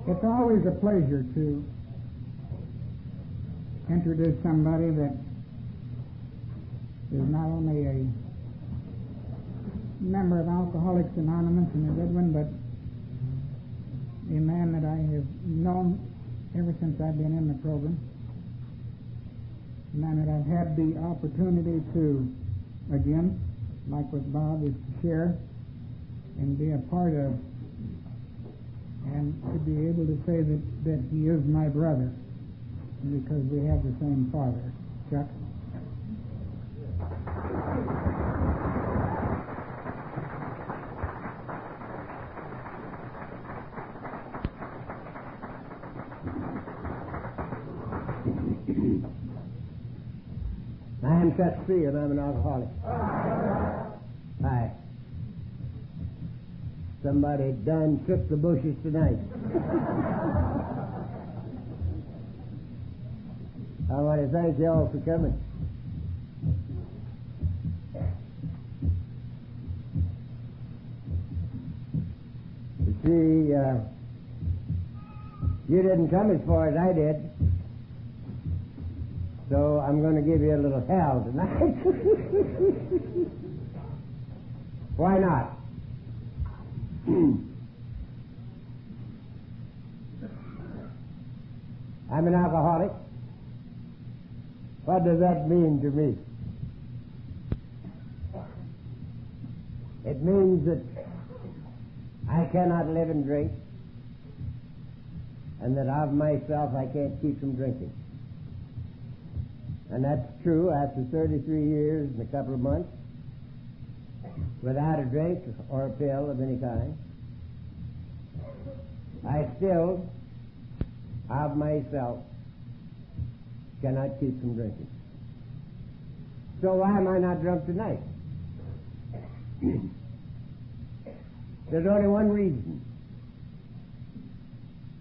It's always a pleasure to introduce somebody that is not only a member of Alcoholics Anonymous and a good one, but a man that I have known ever since I've been in the program. A man that I've had the opportunity to, again, like with Bob, is to share and be a part of, and to be able to say that he is my brother because we have the same father. Chuck? I am Chuck C, and I'm an alcoholic. Hi. Somebody done shook the bushes tonight. I want to thank you all for coming. You see, you didn't come as far as I did, so I'm going to give you a little hell tonight. Why not? I'm an alcoholic. What does that mean to me? It means that I cannot live and drink, and that of myself I can't keep from drinking. And that's true after 33 years and a couple of months without a drink or a pill of any kind. I still, of myself, cannot keep from drinking. So why am I not drunk tonight? There's only one reason.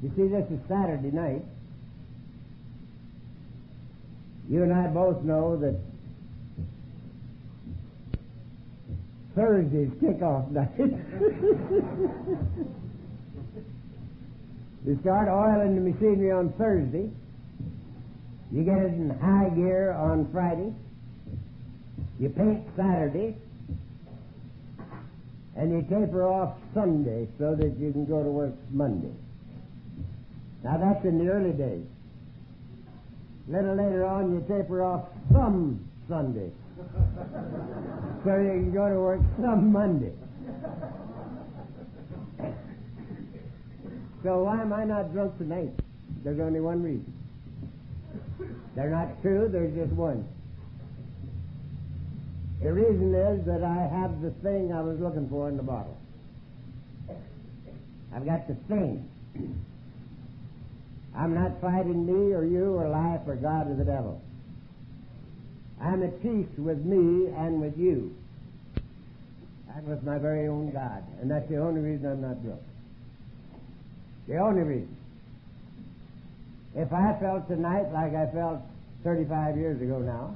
You see, this is Saturday night. You and I both know that Thursday's kickoff night. You start oiling the machinery on Thursday. You get it in high gear on Friday. You paint Saturday. And you taper off Sunday so that you can go to work Monday. Now that's in the early days. A little later on you taper off some Sunday so you can go to work some Monday. So why am I not drunk tonight? There's only one reason. They're not two, there's just one. The reason is that I have the thing I was looking for in the bottle. I've got the thing. I'm not fighting me or you or life or God or the devil. I'm at peace with me and with you. And with my very own God. And that's the only reason I'm not drunk. The only reason. If I felt tonight like I felt 35 years ago now,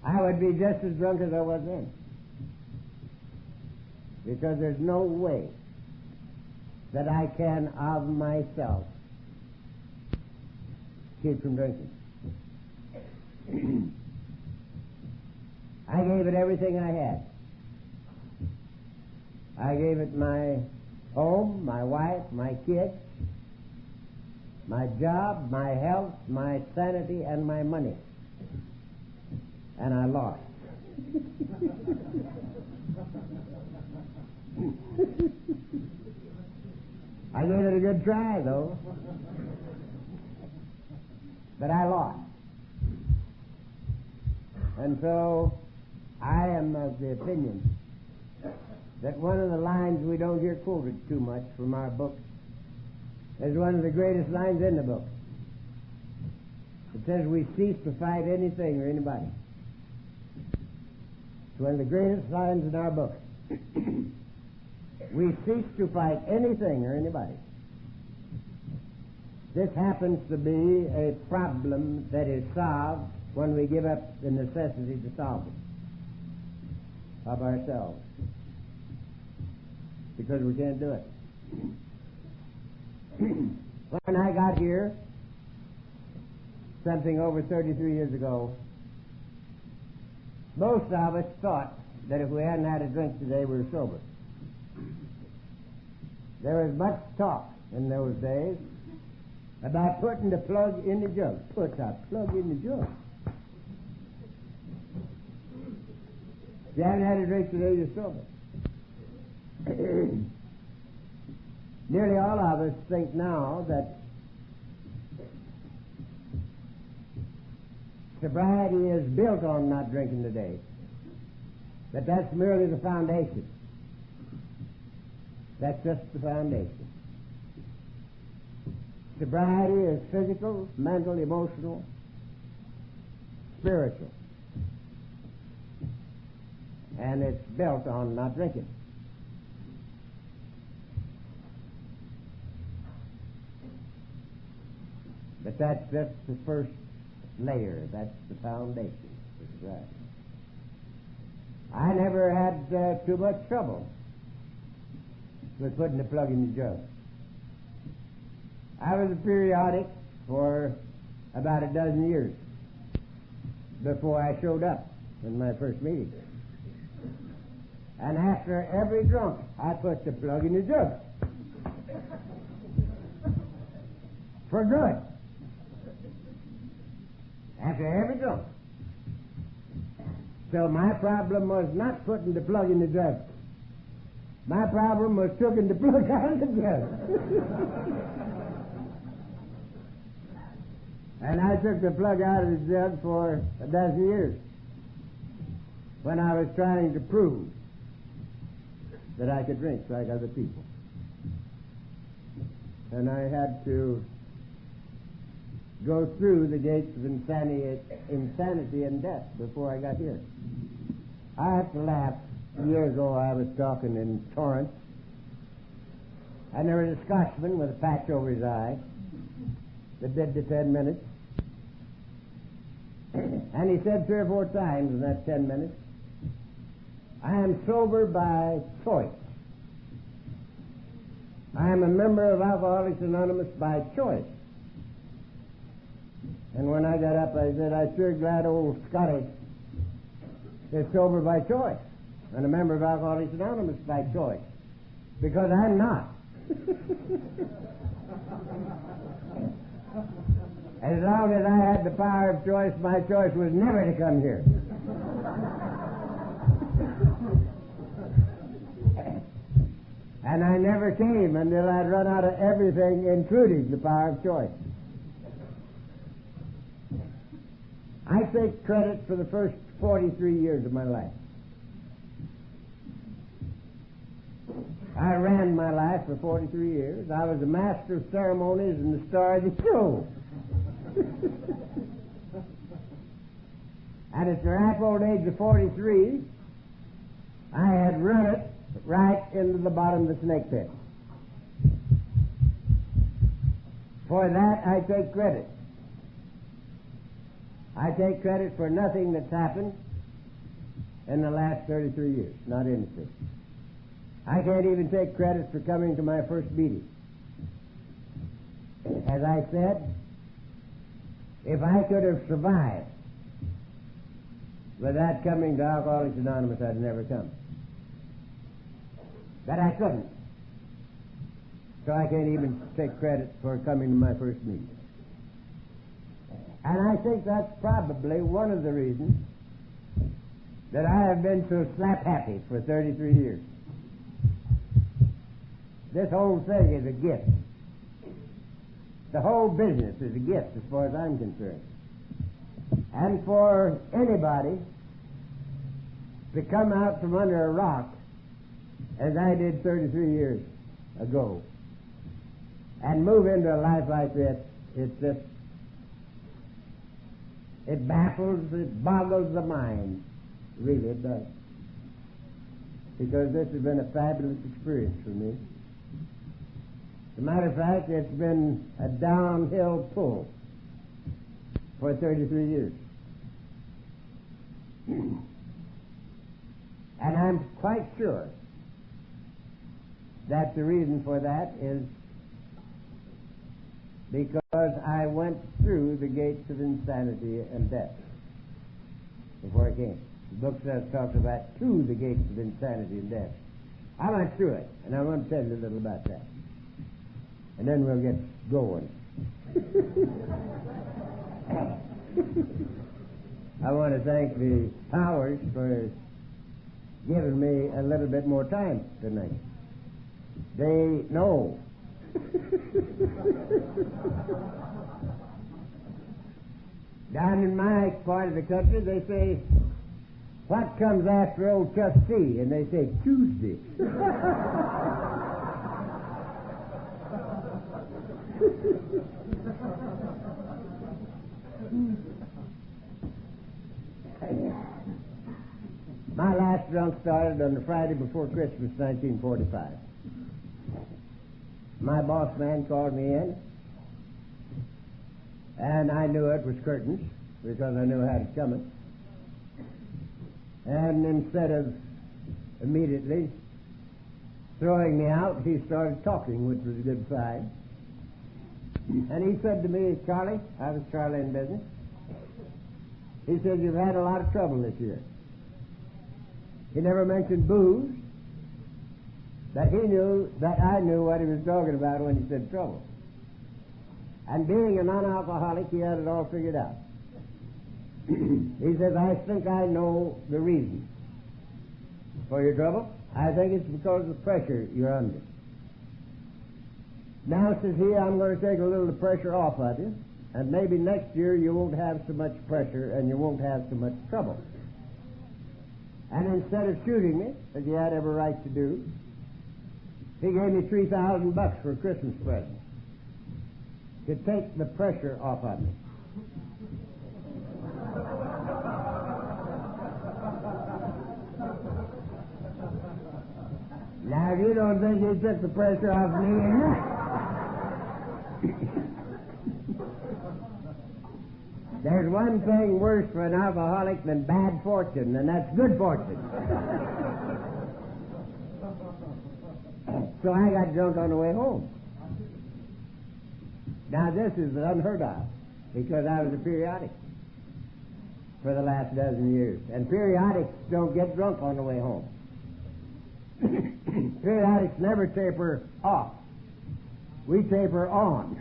I would be just as drunk as I was then. Because there's no way that I can, of myself, keep from drinking. I gave it everything I had. I gave it my home, my wife, my kids, my job, my health, my sanity, and my money. And I lost. I gave it a good try, though. But I lost. And so I am of the opinion that one of the lines we don't hear quoted too much from our books is one of the greatest lines in the book. It says we cease to fight anything or anybody. It's one of the greatest lines in our book. We cease to fight anything or anybody. This happens to be a problem that is solved when we give up the necessity to solve it of ourselves. Because we can't do it. When I got here, something over 33 years ago, most of us thought that if we hadn't had a drink today, we were sober. There was much talk in those days about putting the plug in the jug. Put a plug in the jug. If you haven't had a drink today, you're sober. Nearly all of us think now that sobriety is built on not drinking today. But that's merely the foundation. That's just the foundation. Sobriety is physical, mental, emotional, spiritual. And it's built on not drinking. But that's just the first layer. That's the foundation for sobriety. I never had too much trouble with putting the plug in the jug. I was a periodic for about a dozen years before I showed up in my first meeting. And after every drunk, I put the plug in the jug. For good. After every drunk. So my problem was not putting the plug in the jug. My problem was taking the plug out of the jug. And I took the plug out of the jug for a dozen years when I was trying to prove that I could drink like other people. And I had to go through the gates of insanity and death before I got here. I have to laugh. Years ago I was talking in Torrance, and there was a Scotchman with a patch over his eye that did the 10 minutes. And he said 3 or 4 times in that 10 minutes, I am sober by choice. I am a member of Alcoholics Anonymous by choice. And when I got up, I said, I'm sure glad old Scotty is sober by choice and a member of Alcoholics Anonymous by choice, because I'm not. As long as I had the power of choice, my choice was never to come here. And I never came until I'd run out of everything, including the power of choice. I take credit for the first 43 years of my life. I ran my life for 43 years. I was the master of ceremonies and the star of the show. And at the ripe old age of 43, I had run it right into the bottom of the snake pit. For that, I take credit. I take credit for nothing that's happened in the last 33 years, not anything. I can't even take credit for coming to my first meeting. As I said, if I could have survived without coming to Alcoholics Anonymous, I'd never come. But I couldn't. So I can't even take credit for coming to my first meeting. And I think that's probably one of the reasons that I have been so slap happy for 33 years. This whole thing is a gift. The whole business is a gift as far as I'm concerned. And for anybody to come out from under a rock, as I did 33 years ago, and move into a life like this, it's just, it baffles, it boggles the mind. Really, it does. Because this has been a fabulous experience for me. As a matter of fact, it's been a downhill pull for 33 years. And I'm quite sure that the reason for that is because I went through the gates of insanity and death before I came. The book talks about through the gates of insanity and death. I went through it, and I want to tell you a little about that. And then we'll get going. I want to thank the powers for giving me a little bit more time tonight. They know. Down in my part of the country, they say, what comes after Old Trustee? And they say, Tuesday. My last drunk started on the Friday before Christmas, 1945. My boss man called me in, and I knew it was curtains because I knew how it coming. And instead of immediately throwing me out, he started talking, which was a good sign. And he said to me, Charlie, I was Charlie in business, he said, you've had a lot of trouble this year. He never mentioned booze, that he knew that I knew what he was talking about when he said trouble. And being a non-alcoholic, he had it all figured out. He says, I think I know the reason for your trouble. I think it's because of the pressure you're under. Now, says he, I'm going to take a little of the pressure off of you, and maybe next year you won't have so much pressure and you won't have so much trouble. And instead of shooting me, as he had every right to do, he gave me $3,000 for a Christmas present to take the pressure off of me. Now, if you don't think he took the pressure off me, there's one thing worse for an alcoholic than bad fortune, and that's good fortune. So I got drunk on the way home. Now, this is unheard of, because I was a periodic for the last dozen years. And periodics don't get drunk on the way home. Periodics never taper off. We taper on.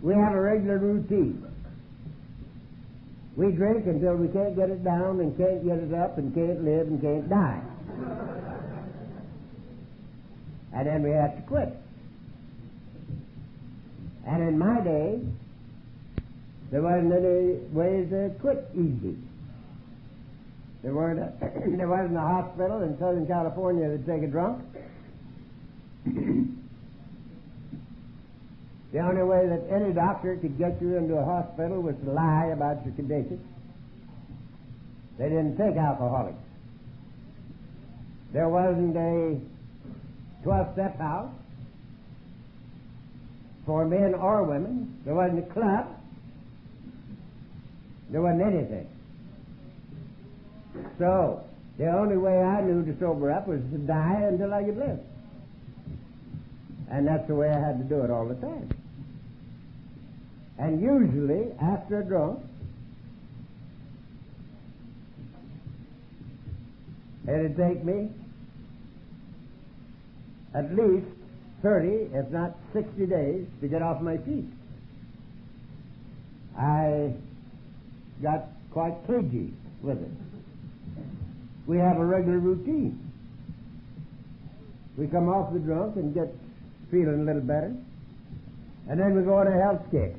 We have a regular routine. We drink until we can't get it down and can't get it up and can't live and can't die. And then we have to quit. And in my day, there wasn't any ways to quit easy. There wasn't a hospital in Southern California that'd take a drunk. The only way that any doctor could get you into a hospital was to lie about your condition. They didn't take alcoholics. There wasn't a 12-step house for men or women. There wasn't a club. There wasn't anything. So, the only way I knew to sober up was to die until I could live. And that's the way I had to do it all the time. And usually, after a drunk, it'd take me at least 30, if not 60 days to get off my feet. I got quite cagey with it. We have a regular routine. We come off the drunk and get feeling a little better, and then we go on a health kick.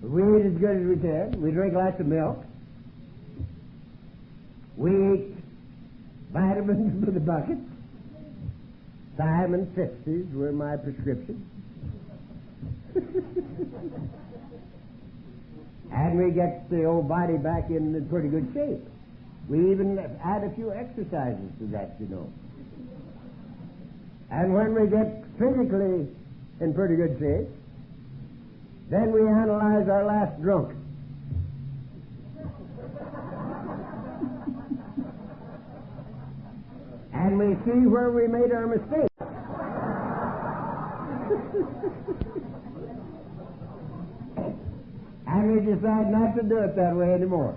We eat as good as we can. We drink lots of milk. We eat vitamins for the bucket. Thiamine 50s were my prescription. And we get the old body back in pretty good shape. We even add a few exercises to that, you know. And when we get physically in pretty good shape, then we analyze our last drunk. And and we see where we made our mistake. And we decide not to do it that way anymore.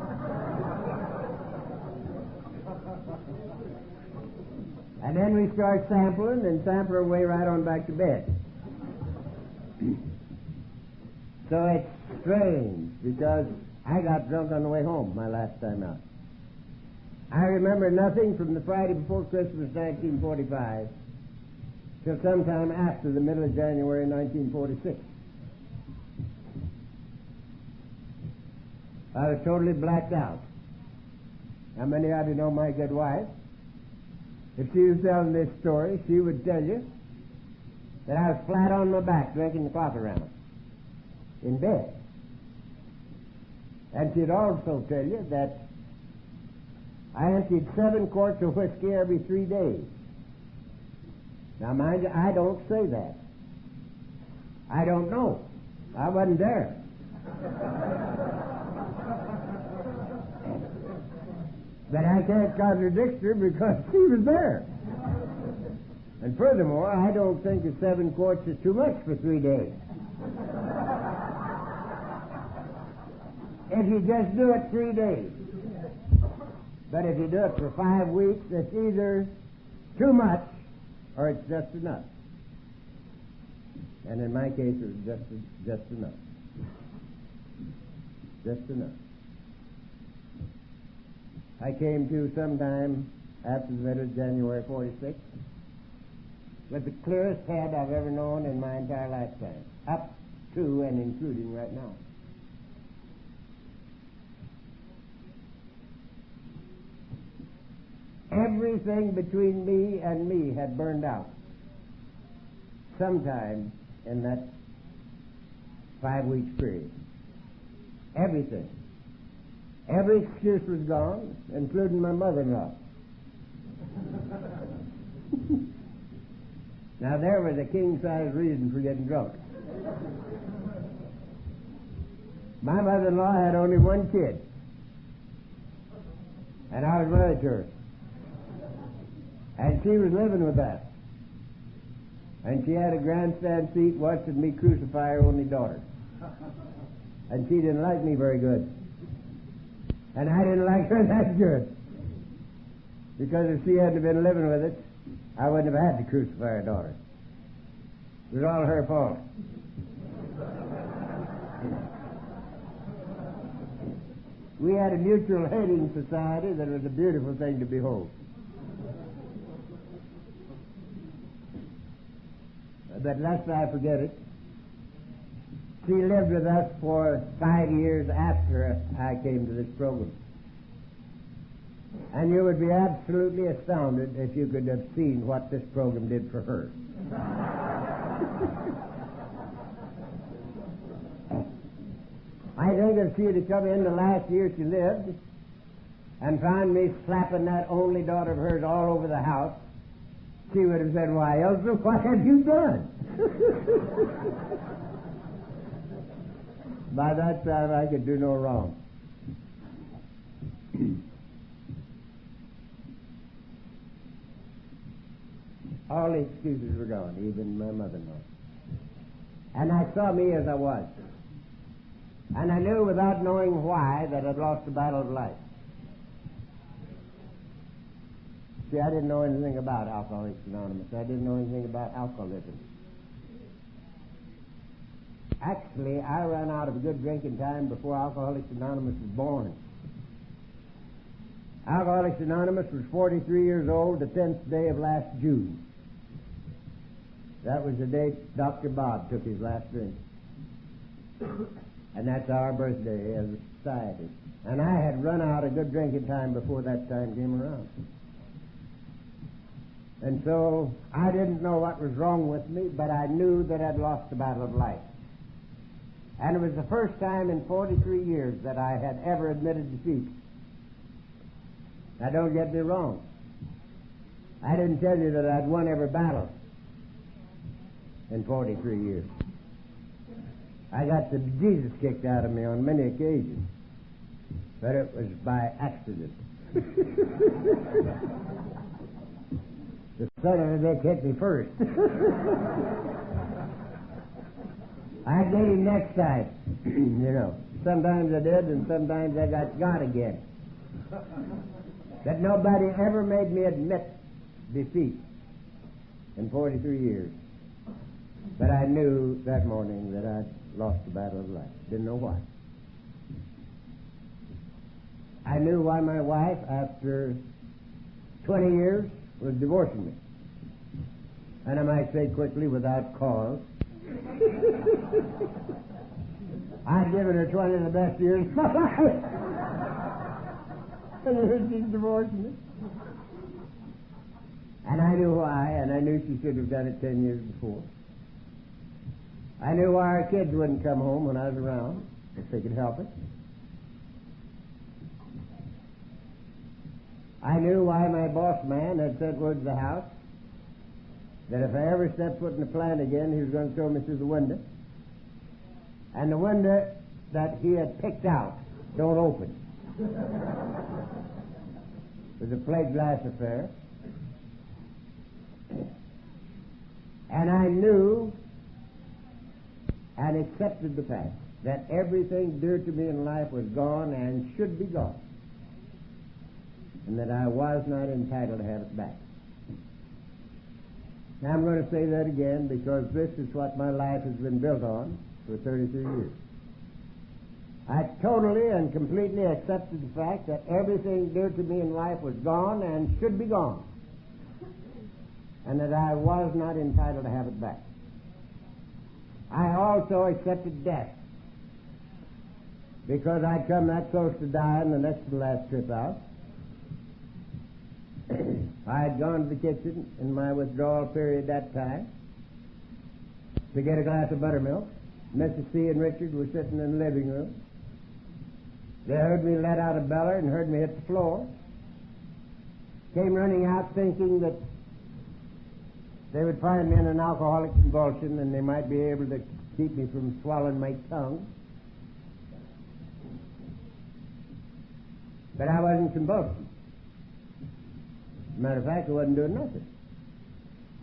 And then we start sampling and sample our way right on back to bed. So it's strange because I got drunk on the way home my last time out. I remember nothing from the Friday before Christmas 1945 till sometime after the middle of January 1946. I was totally blacked out. How many of you know my good wife? If she was telling this story, she would tell you that I was flat on my back drinking the clock around in bed. And she'd also tell you that I emptied 7 quarts of whiskey every 3 days. Now, mind you, I don't say that. I don't know. I wasn't there. But I can't contradict her because she was there. And furthermore, I don't think that 7 quarts is too much for 3 days. If you just do it 3 days. But if you do it for 5 weeks, it's either too much or it's just enough. And in my case, it was just enough. Just enough. I came to sometime after the middle of January 46 with the clearest head I've ever known in my entire lifetime, up to and including right now. Everything between me and me had burned out sometime in that 5 weeks period. Everything. Every excuse was gone, including my mother-in-law. Now there was a king-size reason for getting drunk. My mother-in-law had only 1 kid, and I was married to her. And she was living with us. And she had a grandstand seat watching me crucify her only daughter. And she didn't like me very good. And I didn't like her that good. Because if she hadn't been living with us, I wouldn't have had to crucify her daughter. It was all her fault. We had a mutual hating society that was a beautiful thing to behold. But lest I forget it, she lived with us for 5 years after I came to this program. And you would be absolutely astounded if you could have seen what this program did for her. I think if she had come in the last year she lived and found me slapping that only daughter of hers all over the house, she would have said, "Why, Elsa, what have you done?" By that time, I could do no wrong. All the excuses were gone, even my mother-in-law. And I saw me as I was. And I knew without knowing why that I'd lost the battle of life. See, I didn't know anything about Alcoholics Anonymous. I didn't know anything about alcoholism. Actually, I ran out of a good drinking time before Alcoholics Anonymous was born. Alcoholics Anonymous was 43 years old the 10th day of last June. That was the day Dr. Bob took his last drink. And that's our birthday as a society. And I had run out a good drinking time before that time came around. And so I didn't know what was wrong with me, but I knew that I'd lost the battle of life. And it was the first time in 43 years that I had ever admitted defeat. Now don't get me wrong. I didn't tell you that I'd won every battle in 43 years. I got the Jesus kicked out of me on many occasions, but it was by accident. Son of a bitch hit me first. I get him next time. You know, sometimes I did, and sometimes I got again. That nobody ever made me admit defeat in 43 years. But I knew that morning that I'd lost the battle of life. Didn't know why. I knew why my wife, after 20 years, was divorcing me. And I might say quickly, without cause. I'd given her 20 of the best years of my life. And here she's divorcing me. And I knew why, and I knew she should have done it 10 years before. I knew why our kids wouldn't come home when I was around, if they could help it. I knew why my boss man had sent word to the house that if I ever stepped foot in the plant again, he was going to throw me through the window. And the window that he had picked out don't open. It was a plate glass affair. And I knew and accepted the fact that everything dear to me in life was gone and should be gone, and that I was not entitled to have it back. Now I'm going to say that again because this is what my life has been built on for 33 years. I totally and completely accepted the fact that everything dear to me in life was gone and should be gone, and that I was not entitled to have it back. I also accepted death because I'd come that close to dying the next to the last trip out. I had gone to the kitchen in my withdrawal period that time to get a glass of buttermilk. Mrs. C. and Richard were sitting in the living room. They heard me let out a beller and heard me hit the floor. Came running out thinking that they would find me in an alcoholic convulsion and they might be able to keep me from swallowing my tongue. But I wasn't convulsing. As a matter of fact, I wasn't doing nothing.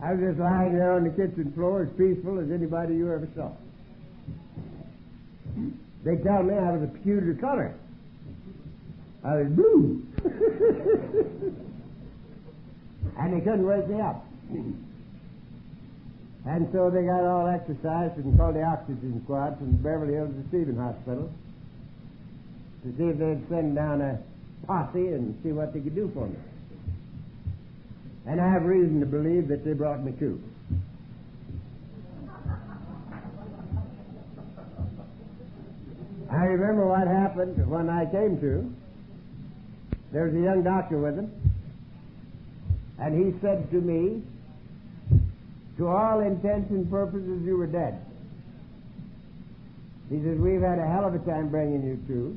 I was just lying there on the kitchen floor as peaceful as anybody you ever saw. They tell me I was a peculiar color. I was blue. And they couldn't wake me up. And so they got all exercised and called the oxygen squad from Beverly Hills Receiving Hospital to see if they'd send down a posse and see what they could do for me. And I have reason to believe that they brought me to. I remember what happened when I came to. There was a young doctor with him, and he said to me, to all intents and purposes, you were dead. He says, we've had a hell of a time bringing you to.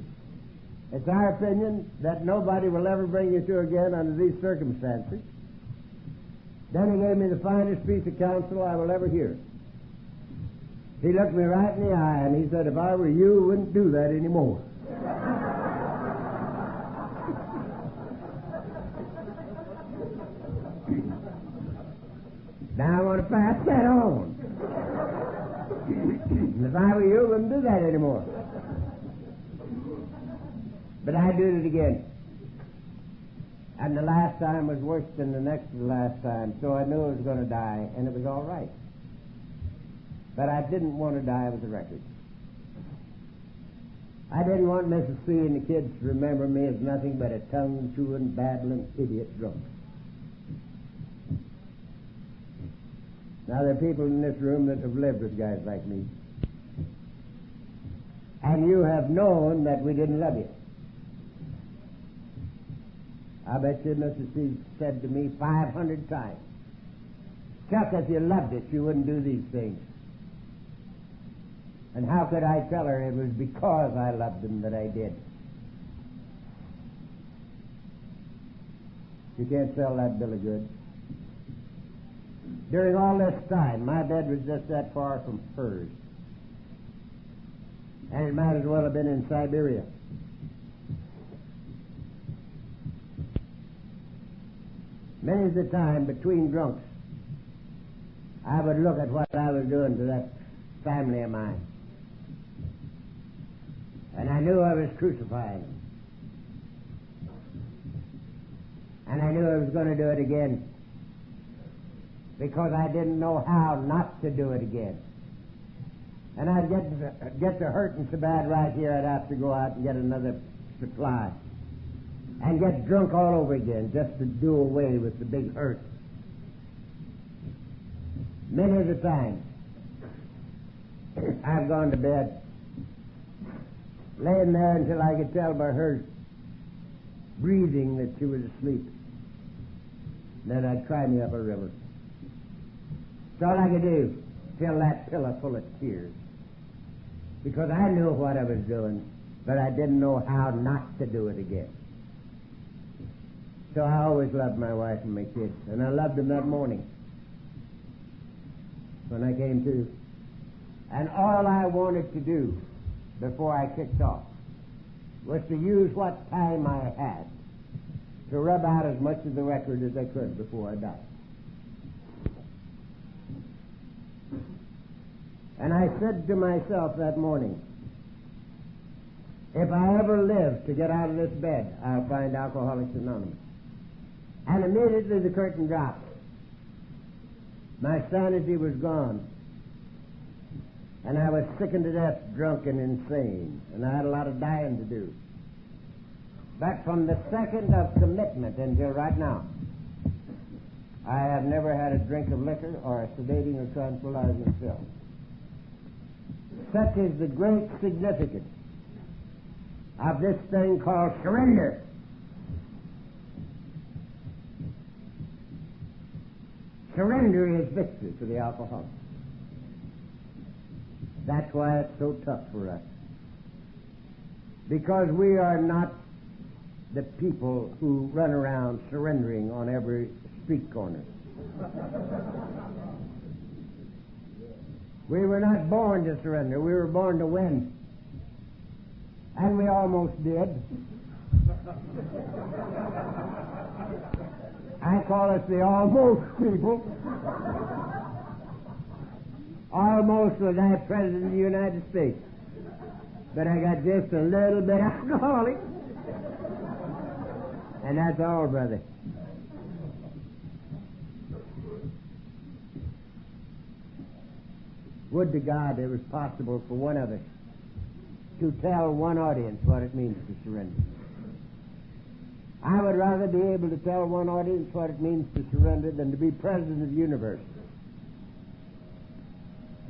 It's our opinion that nobody will ever bring you to again under these circumstances. Then he gave me the finest piece of counsel I will ever hear. He looked me right in the eye and he said, if I were you, I wouldn't do that anymore. Now I want to pass that on. If I were you, I wouldn't do that anymore. But I did it again. And the last time was worse than the next to the last time, so I knew I was going to die, and it was all right. But I didn't want to die with a record. I didn't want Mrs. C. and the kids to remember me as nothing but a tongue-chewing, babbling idiot drunk. Now, there are people in this room that have lived with guys like me. And you have known that we didn't love you. I bet you Mrs. C. said to me 500 times, Chuck, if you loved it, you wouldn't do these things. And how could I tell her it was because I loved them that I did? You can't sell that bill of goods. During all this time, my bed was just that far from hers. And it might as well have been in Siberia. Many's the time between drunks I would look at what I was doing to that family of mine. And I knew I was crucifying them. And I knew I was going to do it again. Because I didn't know how not to do it again. And I'd get to hurting so bad right here, I'd have to go out and get another supply. And get drunk all over again, just to do away with the big hurt. Many of the times, I've gone to bed, laying there until I could tell by her breathing that she was asleep. Then I'd cry me up a river. That's all I could do, fill that pillow full of tears. Because I knew what I was doing, but I didn't know how not to do it again. So I always loved my wife and my kids, and I loved them that morning when I came to. And all I wanted to do before I kicked off was to use what time I had to rub out as much of the record as I could before I died. And I said to myself that morning, if I ever live to get out of this bed, I'll find Alcoholics Anonymous. And immediately the curtain dropped. My sanity was gone. And I was sickened to death, drunk and insane. And I had a lot of dying to do. But from the second of commitment until right now, I have never had a drink of liquor or a sedating or tranquilizing pill. Such is the great significance of this thing called surrender. Surrender is victory for the alcoholic. That's why it's so tough for us. Because we are not the people who run around surrendering on every street corner. We were not born to surrender. We were born to win. And we almost did. I call us the almost people. Almost was I President of the United States. But I got just a little bit alcoholic. And that's all, brother. Would to God it was possible for one of us to tell one audience what it means to surrender. I would rather be able to tell one audience what it means to surrender than to be president of the universe.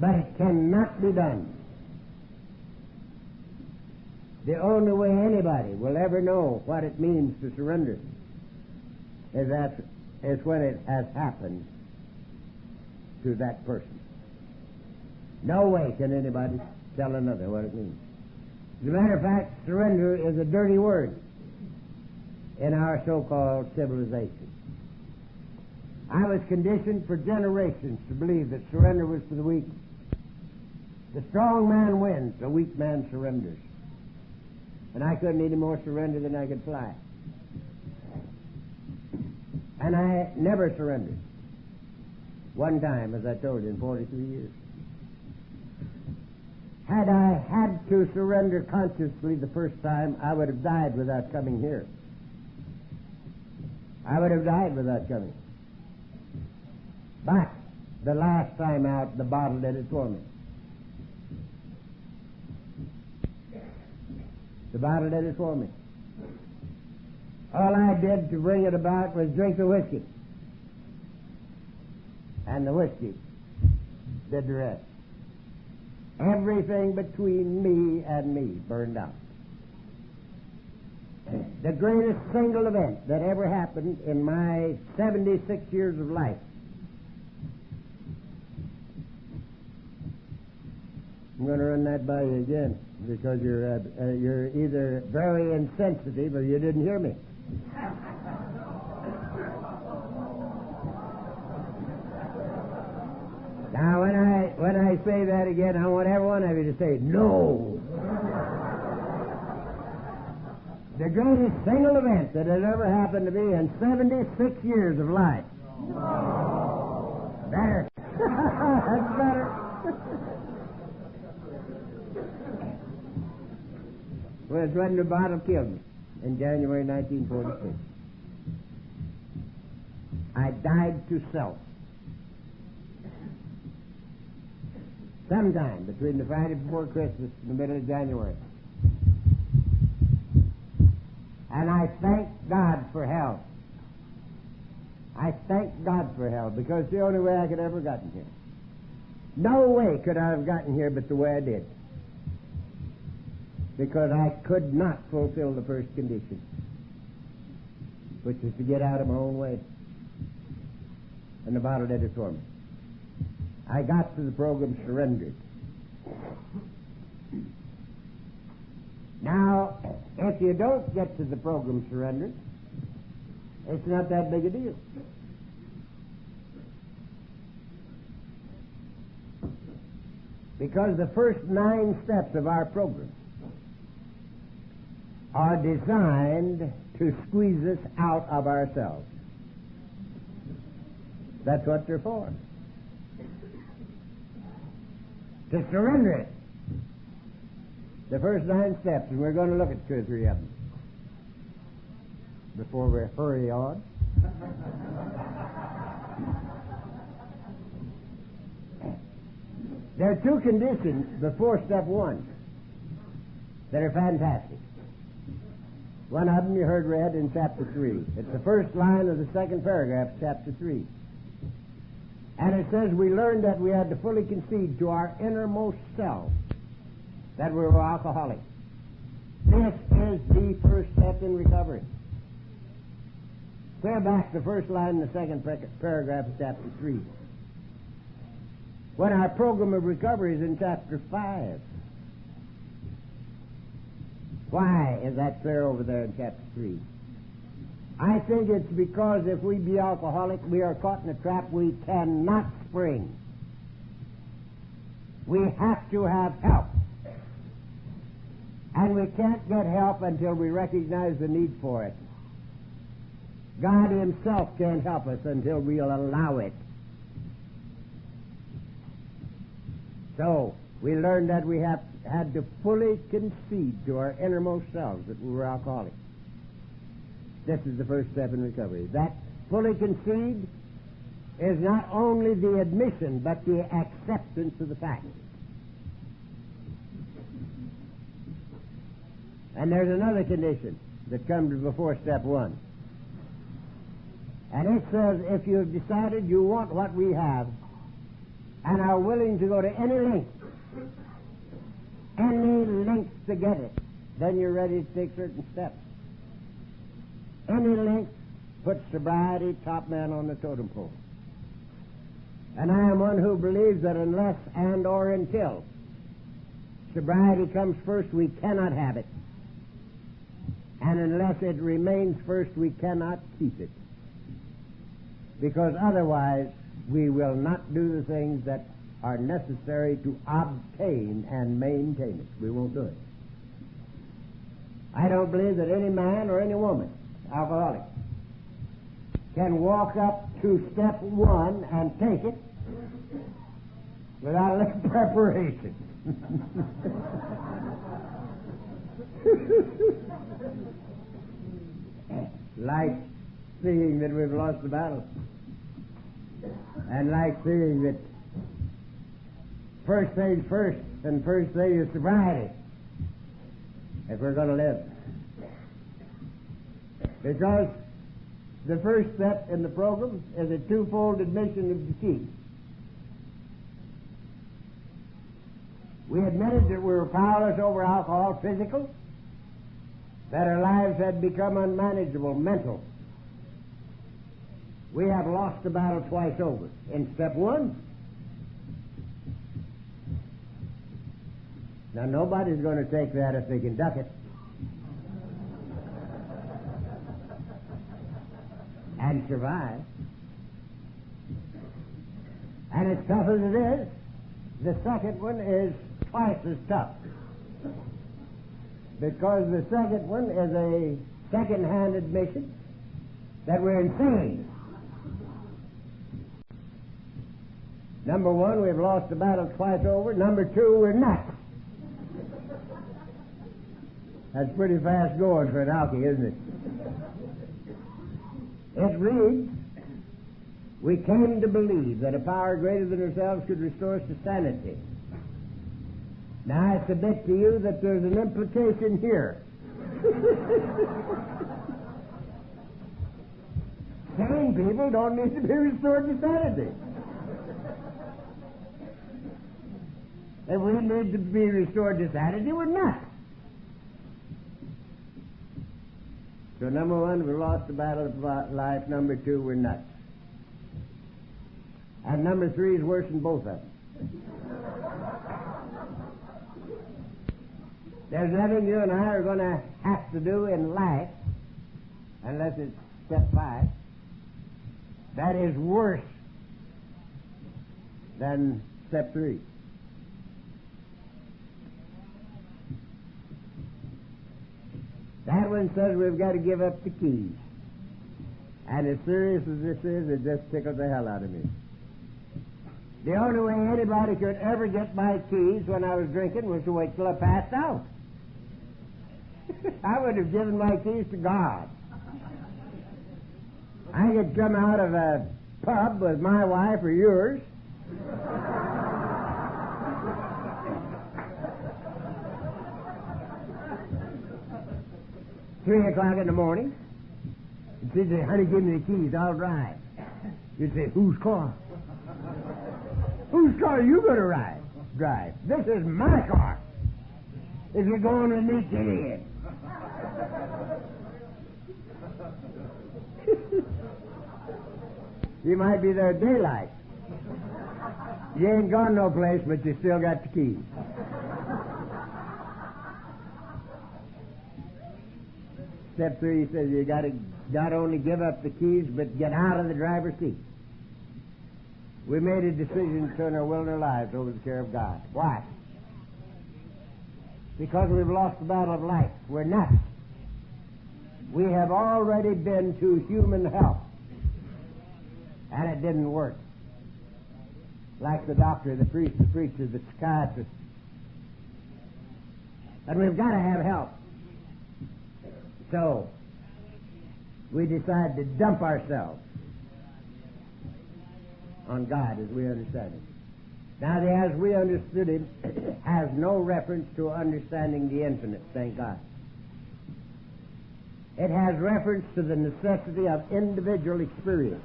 But it cannot be done. The only way anybody will ever know what it means to surrender is when it has happened to that person. No way can anybody tell another what it means. As a matter of fact, surrender is a dirty word in our so-called civilization. I was conditioned for generations to believe that surrender was for the weak. The strong man wins, the weak man surrenders. And I couldn't any more surrender than I could fly. And I never surrendered. One time, as I told you, in 43 years. Had I had to surrender consciously the first time, I would have died without coming here. I would have died without coming. But the last time out, the bottle did it for me. The bottle did it for me. All I did to bring it about was drink the whiskey. And the whiskey did the rest. Everything between me and me burned out. The greatest single event that ever happened in my 76 years of life I'm going to run that by you again because you're either very insensitive or you didn't hear me. Now, when I say that again, I want every one of you to say, no. The greatest single event that has ever happened to me in 76 years of life. Better. That's better. Well, it's when the bottle killed me in January 1946. I died to self. Sometime between the Friday before Christmas and the middle of January. And I thank God for hell. I thank God for hell because it's the only way I could ever gotten here. No way could I have gotten here but the way I did. Because I could not fulfill the first condition, which is to get out of my own way. And the bottle did it for me. I got to the program surrendered. Now, if you don't get to the program surrendered, it's not that big a deal. Because the first 9 steps of our program are designed to squeeze us out of ourselves. That's what they're for. To surrender it. The first 9 steps, and we're going to look at 2 or 3 of them before we hurry on. There are 2 conditions before step 1 that are fantastic. One of them you heard read in chapter 3. It's the first line of the second paragraph of chapter 3. And it says, we learned that we had to fully concede to our innermost self that we were alcoholics. This is the first step in recovery. Clear back the first line in the second paragraph of chapter 3. When our program of recovery is in chapter 5. Why is that clear over there in chapter 3? I think it's because if we be alcoholic, we are caught in a trap we cannot spring. We have to have help. And we can't get help until we recognize the need for it. God Himself can't help us until we'll allow it. So, we learned that we had to fully concede to our innermost selves that we were alcoholics. This is the first step in recovery. That fully concede is not only the admission, but the acceptance of the fact. And there's another condition that comes before step 1. And it says, if you've decided you want what we have and are willing to go to any lengths to get it, then you're ready to take certain steps. Any length puts sobriety top man on the totem pole. And I am one who believes that unless and or until sobriety comes first, we cannot have it. And unless it remains first, we cannot keep it. Because otherwise, we will not do the things that are necessary to obtain and maintain it. We won't do it. I don't believe that any man or any woman, alcoholic, can walk up to step 1 and take it without a little preparation. Like seeing that we've lost the battle. And like seeing that first things first, and first thing is sobriety, if we're going to live. Because the first step in the program is a 2-fold admission of defeat. We admitted that we were powerless over alcohol, physical, that our lives had become unmanageable, mental. We have lost the battle twice over. In step 1, now nobody's going to take that if they can duck it. And survive. And as tough as it is, the second one is twice as tough. Because the second one is a second-hand admission that we're insane. Number one, we've lost the battle twice over. Number two, we're nuts. That's pretty fast going for an alky, isn't it? It reads, we came to believe that a power greater than ourselves could restore us to sanity. Now I submit to you that there's an implication here. Sane people don't need to be restored to sanity. If we need to be restored to sanity, we're not. So number one, we lost the battle of life. Number two, we're nuts. And number three is worse than both of them. There's nothing you and I are going to have to do in life, unless it's step 5, that is worse than step 3. That one says we've got to give up the keys. And as serious as this is, it just tickles the hell out of me. The only way anybody could ever get my keys when I was drinking was to wait till I passed out. I would have given my keys to God. I could come out of a pub with my wife or yours. 3 o'clock in the morning. And she'd say, honey, give me the keys, I'll drive. You'd say, whose car? Whose car are you going to drive? This is my car. If you're going with me, get in. You might be there daylight. You ain't gone no place, but you still got the keys. Step 3 says you got to not only give up the keys, but get out of the driver's seat. We made a decision to turn our will and our lives over to the care of God. Why? Because we've lost the battle of life. We're not. We have already been to human help, and it didn't work. Like the doctor, the priest, the preacher, the psychiatrist. And we've got to have help. So, we decided to dump ourselves on God as we understand Him. Now, the as we understood Him has no reference to understanding the infinite, thank God. It has reference to the necessity of individual experience.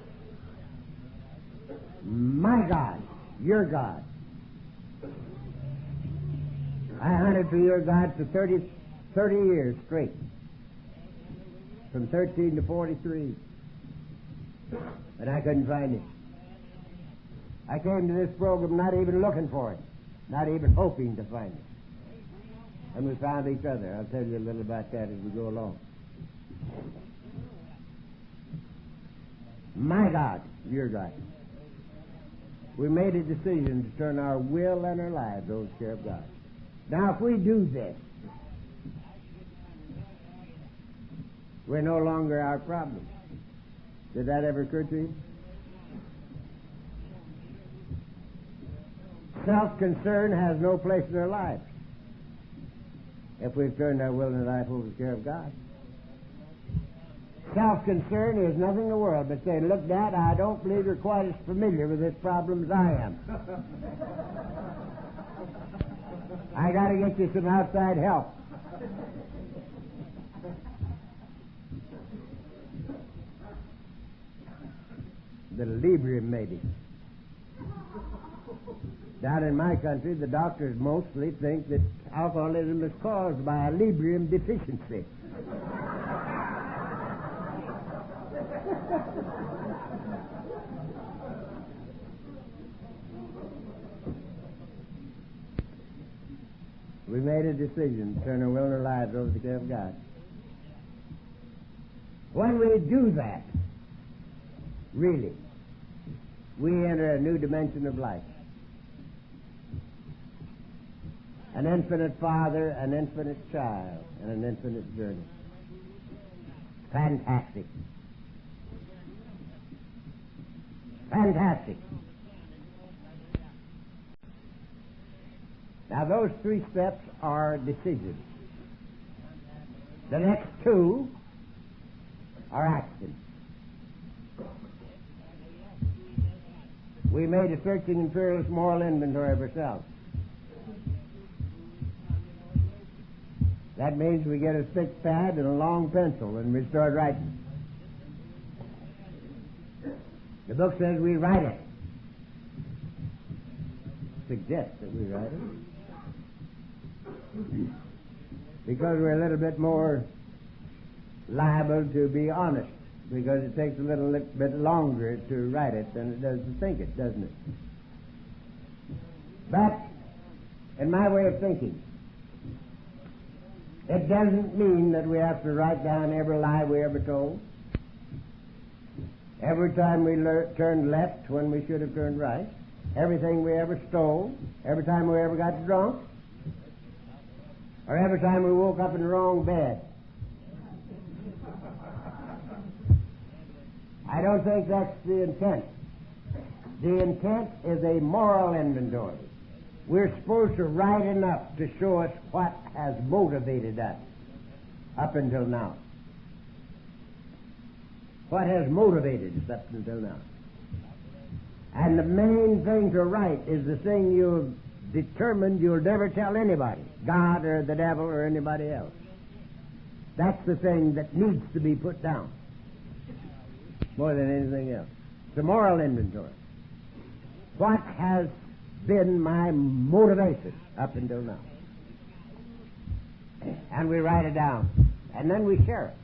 My God, your God. I hunted for your God for 30 years straight. From 13 to 43. And I couldn't find Him. I came to this program not even looking for Him. Not even hoping to find Him. And we found each other. I'll tell you a little about that as we go along. My God, your God. We made a decision to turn our will and our lives over to the care of God. Now, if we do this, we're no longer our problem. Did that ever occur to you? Self-concern has no place in our lives if we've turned our will and our life over to the care of God. Self-concern is nothing in the world but saying, look, Dad, I don't believe you're quite as familiar with this problem as I am. I got to get you some outside help. The Librium, maybe. Down in my country, the doctors mostly think that alcoholism is caused by a Librium deficiency. We made a decision to turn our will and our lives over to the care of God. When we do that, really, we enter a new dimension of life. An infinite father, an infinite child, and an infinite journey. Fantastic. Fantastic. Now, those 3 steps are decisions. The next 2 are actions. We made a searching and fearless moral inventory of ourselves. That means we get a thick pad and a long pencil and we start writing. The book says we write it. Suggests that we write it. Because we're a little bit more liable to be honest. Because it takes a little bit longer to write it than it does to think it, doesn't it? But, in my way of thinking, it doesn't mean that we have to write down every lie we ever told. Every time we turned left when we should have turned right. Everything we ever stole. Every time we ever got drunk. Or every time we woke up in the wrong bed. I don't think that's the intent. The intent is a moral inventory. We're supposed to write enough to show us what has motivated us up until now. What has motivated us up until now. And the main thing to write is the thing you've determined you'll never tell anybody, God or the devil or anybody else. That's the thing that needs to be put down more than anything else. It's a moral inventory. What has been my motivation up until now? And we write it down. And then we share it.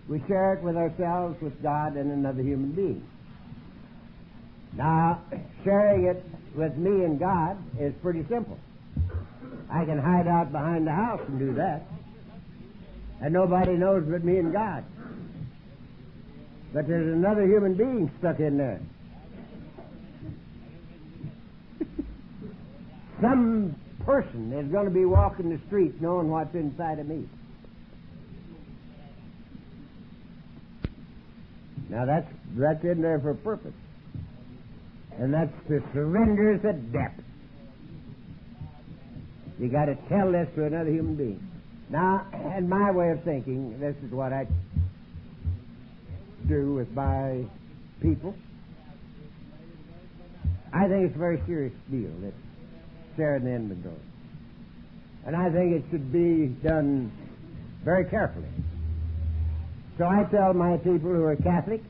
We share it with ourselves, with God, and another human being. Now, sharing it with me and God is pretty simple. I can hide out behind the house and do that. And nobody knows but me and God. But there's another human being stuck in there. Some person is going to be walking the street knowing what's inside of me. Now that's in there for a purpose. And that's to surrender the depth. You got to tell this to another human being. Now, in my way of thinking, this is what I do with my people. I think it's a very serious deal, this sharing the inventory. And I think it should be done very carefully. So I tell my people who are Catholic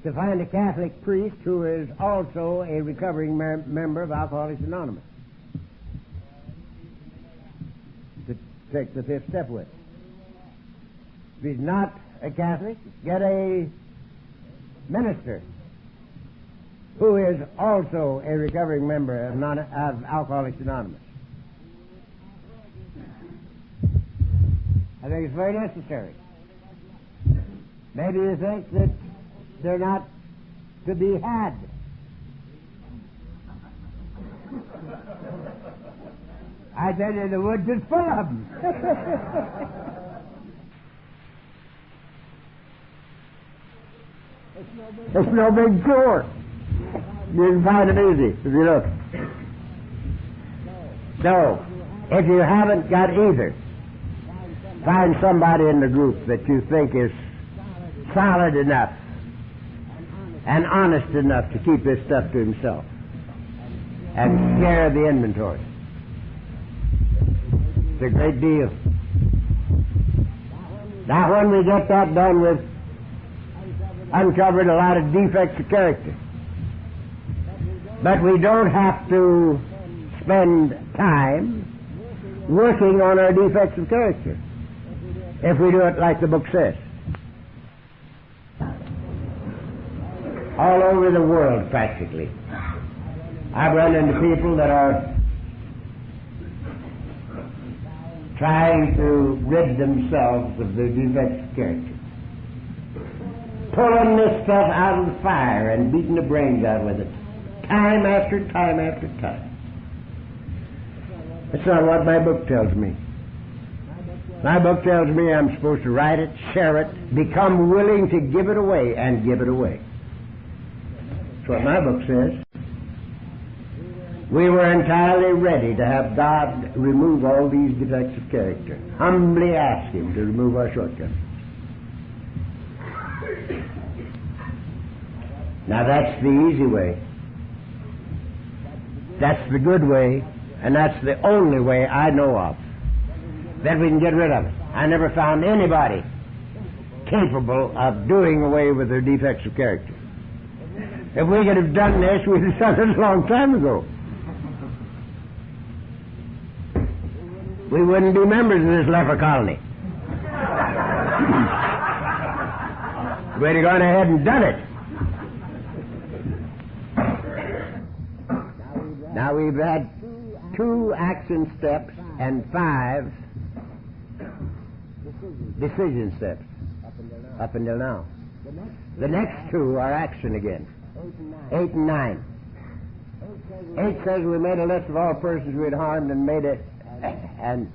to find a Catholic priest who is also a recovering member of Alcoholics Anonymous. To take the 5th step with. If he's not a Catholic, get a minister who is also a recovering member of Alcoholics Anonymous. I think it's very necessary. Maybe you think that they're not to be had. I tell you, the woods is full of them. It's no big chore. You can find it easy if you look. So, if you haven't got either, find somebody in the group that you think is solid enough and honest enough to keep this stuff to himself and share the inventory. It's a great deal. Now, when we get that done, we've uncovered a lot of defects of character. But we don't have to spend time working on our defects of character if we do it like the book says. All over the world, practically, I've run into people that are trying to rid themselves of their defects of character. Pulling this stuff out of the fire and beating the brains out with it. Time after time after time. That's not what my book tells me. My book tells me I'm supposed to write it, share it, become willing to give it away, and give it away. That's what my book says. we were entirely ready to have God remove all these defects of character. Humbly ask Him to remove our shortcomings. Now that's the easy way. That's the good way, and that's the only way I know of that we can get rid of it. I never found anybody capable of doing away with their defects of character. If we could have done this, we'd have done it a long time ago. We wouldn't be members of this leper colony. We'd have gone ahead and done it. Now we've had 2 action steps and 5 decision steps up until now. The next 2 are action again. 8 and 9. 8 says we made a list of all persons we had harmed and made it and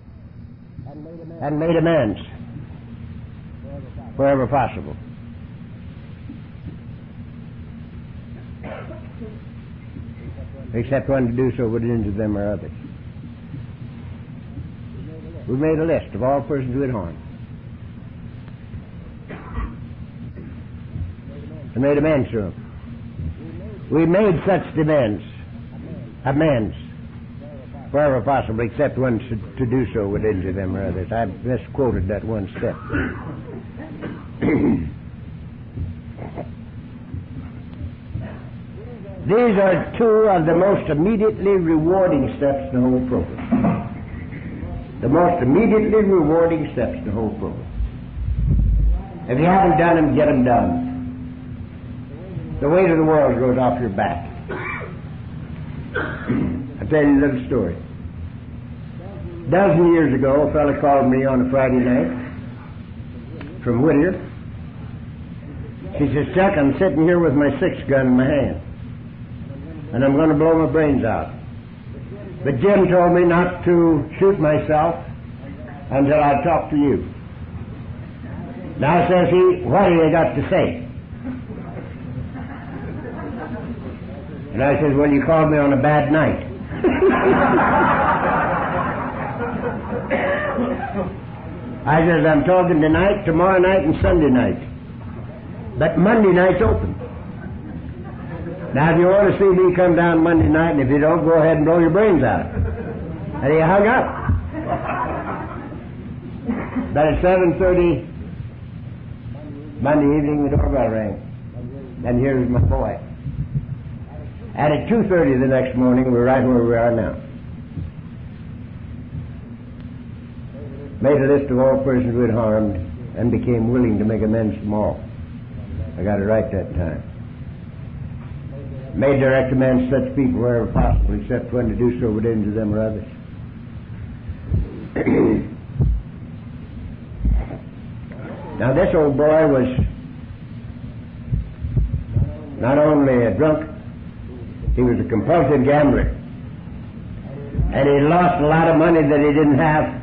made amends wherever possible. Except one to do so would injure them or others. We made a list of all persons we had harmed and made amends to them. We made such amends wherever possible, except one to do so would injure them or others. I misquoted that one step. These are 2 of the most immediately rewarding steps in the whole program. The most immediately rewarding steps in the whole program. If you haven't done them, get them done. The weight of the world goes off your back. I'll tell you a little story. A dozen years ago, a fellow called me on a Friday night from Whittier. He says, "Chuck, I'm sitting here with my 6-gun in my hand, and I'm going to blow my brains out. But Jim told me not to shoot myself until I talk to you. Now," says he, "what have you got to say?" And I says, "Well, you called me on a bad night." I says, "I'm talking tonight, tomorrow night, and Sunday night. But Monday night's open. Now, if you want to see me come down Monday night, and if you don't, go ahead and blow your brains out." And he hung up. But at 7:30 Monday evening, the doorbell rang. And here's my boy. And at 2:30 the next morning, we're right where we are now. Made a list of all persons we had harmed and became willing to make amends to them all. I got it right that time. Made direct amends to such people wherever possible, except when to do so would injure them or others. Now this old boy was not only a drunk, he was a compulsive gambler. And he lost a lot of money that he didn't have.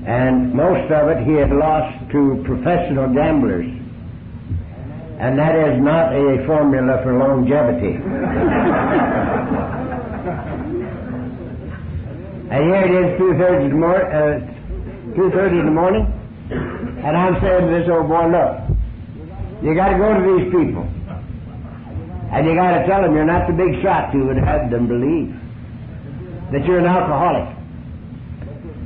And most of it he had lost to professional gamblers. And that is not a formula for longevity. And here it is, 2:30 in the morning, and I'm saying to this old boy, "Look, you got to go to these people, and you got to tell them you're not the big shot you would have them believe, that you're an alcoholic,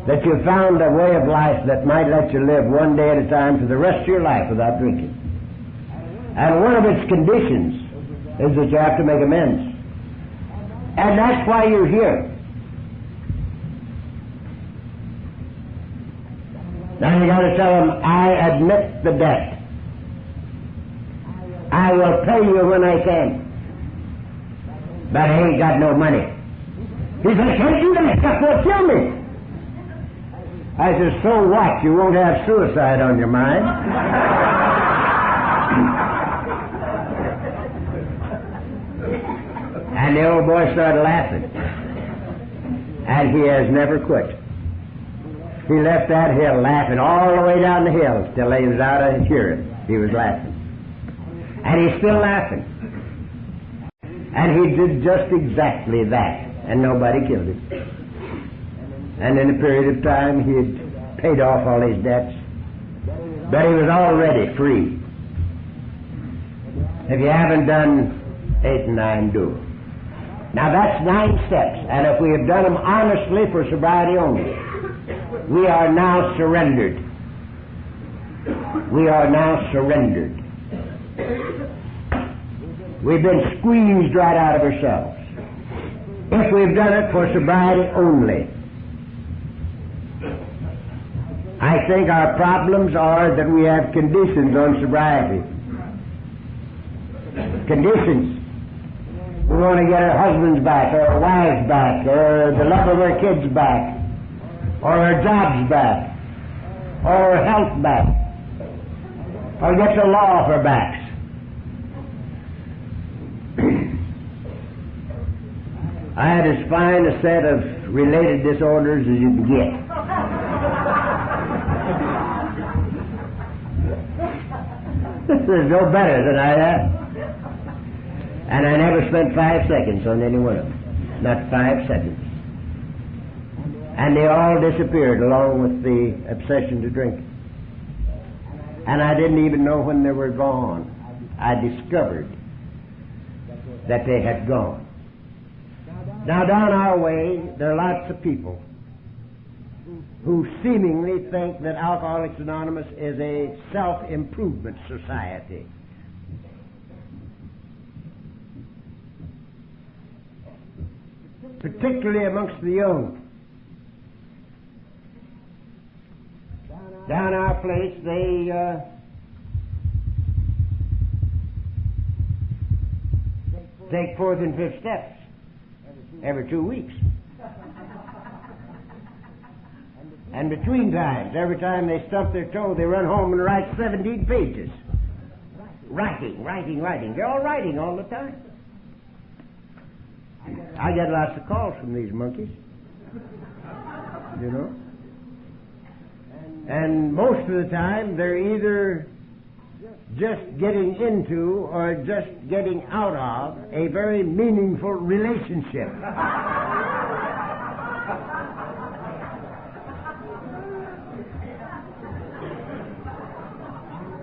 that you found a way of life that might let you live one day at a time for the rest of your life without drinking. And one of its conditions is that you have to make amends. And that's why you're here. Now you got to tell them, I admit the debt. I will pay you when I can. But I ain't got no money." He said, "I can't do that. That will kill me." I said, "So what? You won't have suicide on your mind." And the old boy started laughing. And he has never quit. He left that hill laughing all the way down the hill till he was out of hearing. He was laughing. And he's still laughing. And he did just exactly that, and nobody killed him. And in a period of time, he had paid off all his debts, but he was already free. If you haven't done 8 and 9, do it. Now that's 9 steps, and if we have done them honestly for sobriety only, we are now surrendered. We are now surrendered. We've been squeezed right out of ourselves. If we've done it for sobriety only, I think our problems are that we have conditions on sobriety. Conditions. We want to get our husbands back, or our wives back, or the love of our kids back, or our jobs back, or our health back, or get the law off our backs. I had as fine a set of related disorders as you can get. There's no better than I have. And I never spent 5 seconds on any one of them. Not 5 seconds. And they all disappeared along with the obsession to drink. And I didn't even know when they were gone. I discovered that they had gone. Now down our way, there are lots of people who seemingly think that Alcoholics Anonymous is a self-improvement society. Particularly amongst the young. Down our place, they take 4th and 5th steps every 2 weeks. And between times, every time they stump their toe, they run home and write 17 pages. Writing. They're all writing all the time. I get lots of calls from these monkeys. You know? And most of the time, they're either just getting into or just getting out of a very meaningful relationship.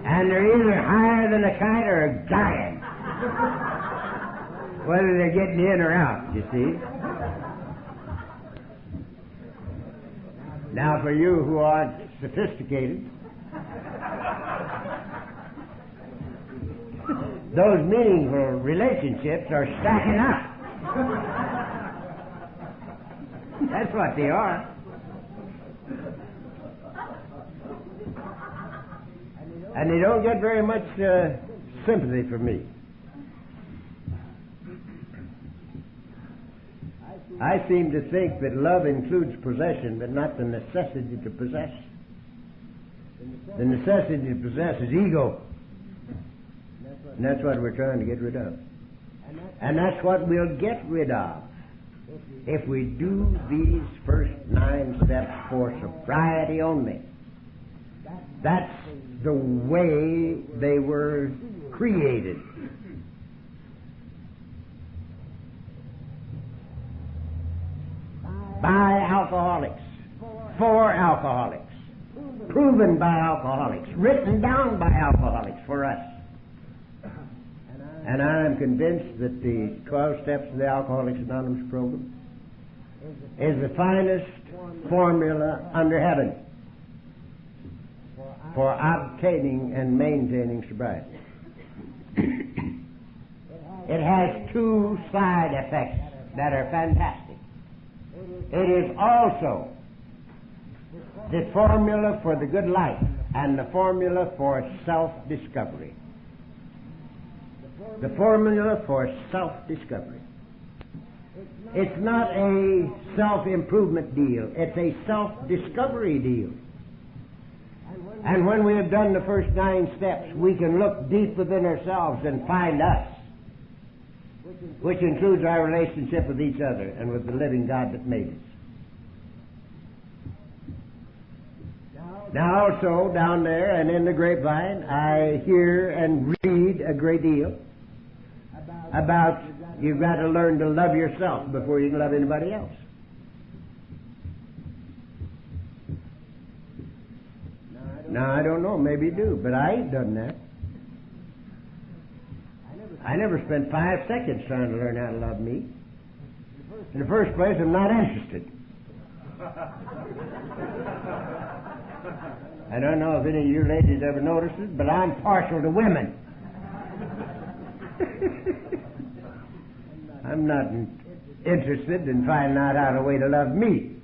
And they're either higher than a kite or dying. Whether they're getting in or out, you see. Now for you who aren't sophisticated, those meaningful relationships are stacking up. That's what they are. And they don't get very much sympathy from me. I seem to think that love includes possession, but not the necessity to possess. The necessity to possess is ego. And that's what we're trying to get rid of. And that's what we'll get rid of if we do these first 9 steps for sobriety only. That's the way they were created. By alcoholics, for alcoholics, proven by alcoholics, written down by alcoholics for us. And I am convinced that the 12 steps of the Alcoholics Anonymous program is the finest formula under heaven for obtaining and maintaining sobriety. It has 2 side effects that are fantastic. It is also the formula for the good life and the formula for self-discovery. The formula for self-discovery. It's not a self-improvement deal. It's a self-discovery deal. And when we have done the first 9 steps, we can look deep within ourselves and find us, which includes our relationship with each other and with the living God that made us. Now also, down there and in the grapevine, I hear and read a great deal about you've got to learn to love yourself before you can love anybody else. Now, I don't know, maybe you do, but I ain't done that. I never spent 5 seconds trying to learn how to love me. In the first place, I'm not interested. I don't know if any of you ladies ever noticed it, but I'm partial to women. I'm not interested in finding out how to way to love me.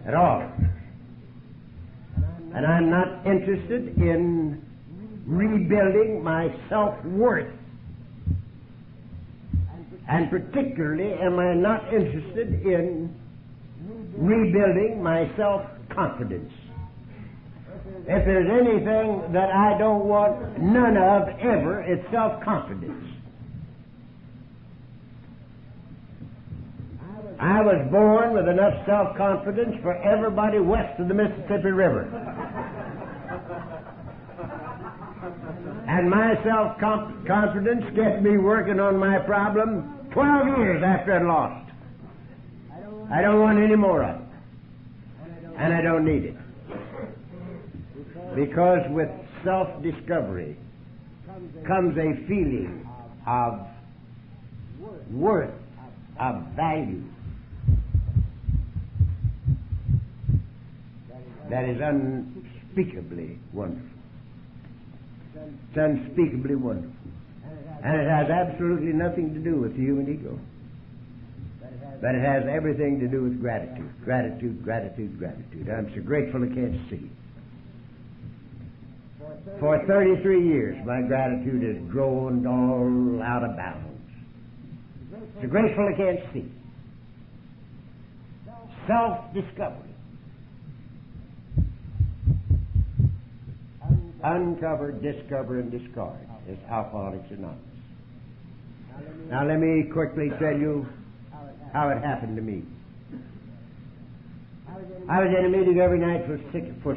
At all. And I'm not interested in rebuilding my self-worth. And particularly am I not interested in rebuilding my self-confidence. If there's anything that I don't want none of ever, it's self-confidence. I was born with enough self-confidence for everybody west of the Mississippi River. And my self-confidence kept me working on my problem 12 years after I'd lost. I don't want any more of it. And I don't need it. Because with self-discovery comes a feeling of worth, of value, that is unspeakably wonderful. It's unspeakably wonderful. And it has absolutely nothing to do with the human ego. But it has everything to do with gratitude. Gratitude, gratitude, gratitude. I'm so grateful I can't see. For 33 years, my gratitude has grown all out of bounds. So grateful I can't see. Self-discovery. Uncover, discover, and discard is Alcoholics Anonymous. Now let me quickly tell you how it happened to me. I was in a meeting every night for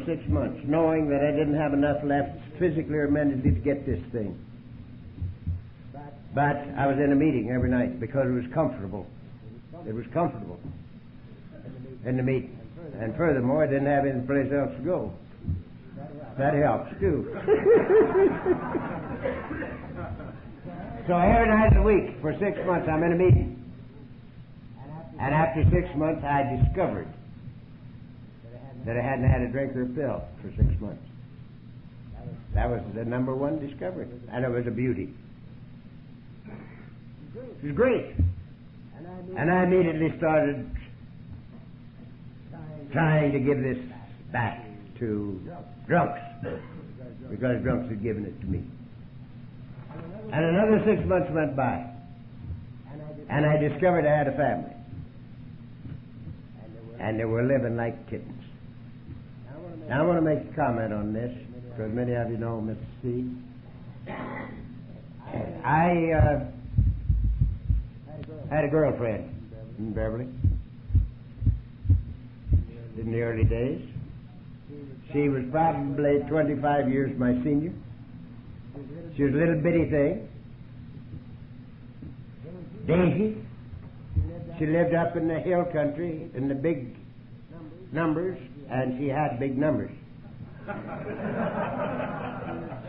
6 months, knowing that I didn't have enough left physically or mentally to get this thing. But I was in a meeting every night because it was comfortable. It was comfortable in the meeting. And furthermore, I didn't have any place else to go. That helps, too. So every night of the week, for 6 months, I'm in a meeting. And after 6 months, I discovered that I hadn't had a drink or a pill for 6 months. That was the number one discovery. And it was a beauty. It was great. And I immediately started trying to give this back to drunks, because drunks had given it to me. And another 6 months went by, and I discovered I had a family, and they were living like kittens. Now I want to make a comment on this, because many of you know Mr. C. I had a girlfriend in Beverly in the early days. She was probably 25 years my senior. She was a little bitty thing. Daisy. She lived up in the hill country in the big numbers, and she had big numbers.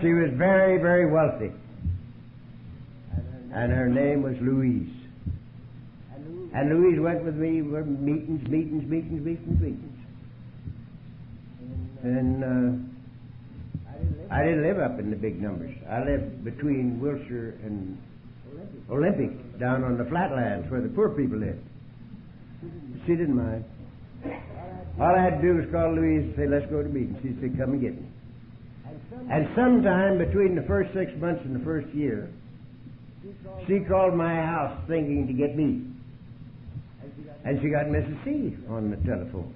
She was very, very wealthy. And her name was Louise. And Louise went with me for meetings. And I didn't live up in the big numbers. I lived between Wilshire and Olympic, down on the flatlands where the poor people lived. She didn't mind. All I had to do was call Louise and say, let's go to meeting. She'd say, come and get me. And sometime between the first 6 months and the first year, she called my house thinking to get me. And she got Mrs. C on the telephone.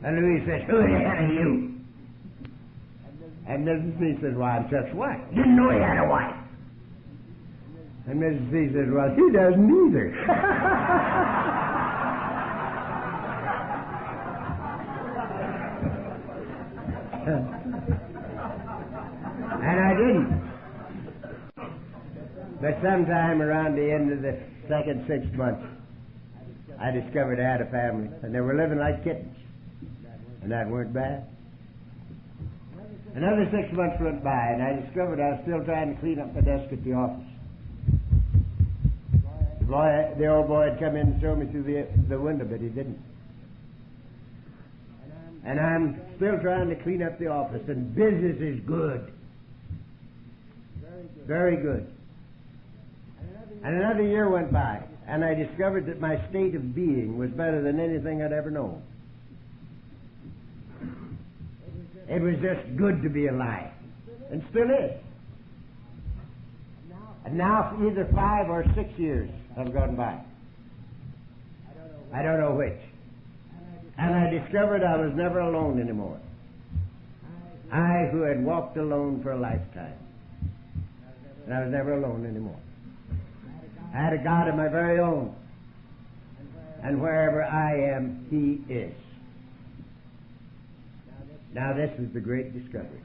And Louise says, who the hell are you? And Mrs. C says, well, I'm Chuck's wife. Didn't know he had a wife. And Mrs. C says, well, he doesn't either. And I didn't. But sometime around the end of the second 6 months, I discovered I had a family, and they were living like kittens. And that weren't bad. Another 6 months went by, and I discovered I was still trying to clean up my desk at the office. The old boy had come in and showed me through the window, but he didn't. And I'm still trying to clean up the office, and business is good. Very good. And another year went by, and I discovered that my state of being was better than anything I'd ever known. It was just good to be alive, and still is. And now either 5 or 6 years have gone by. I don't know which. And I discovered I was never alone anymore. I who had walked alone for a lifetime. And I was never alone anymore. I had a God of my very own. And wherever I am, He is. Now this is the great discovery.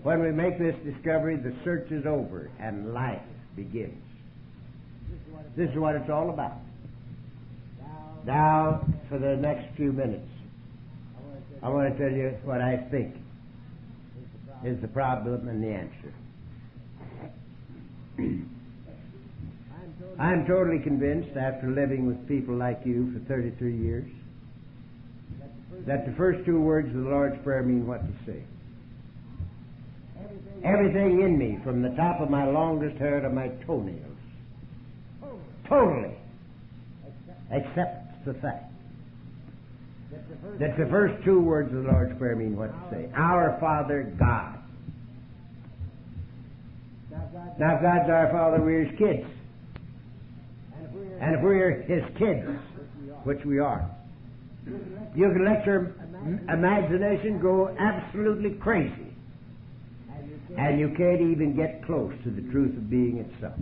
When we make this discovery, the search is over and life begins. This is what it's all about. Now, for the next few minutes, I want to tell you what I think is the problem and the answer. I'm totally convinced, after living with people like you for 33 years, that the first 2 words of the Lord's Prayer mean what they say. Everything in me, from the top of my longest hair to my toenails, totally accepts the fact that the first 2 words of the Lord's Prayer mean what they say. Our Father God. Now, if God's our Father, we're His kids. And if we're His kids, which we are, you can let your imagination go absolutely crazy. And you can't even get close to the truth of being itself.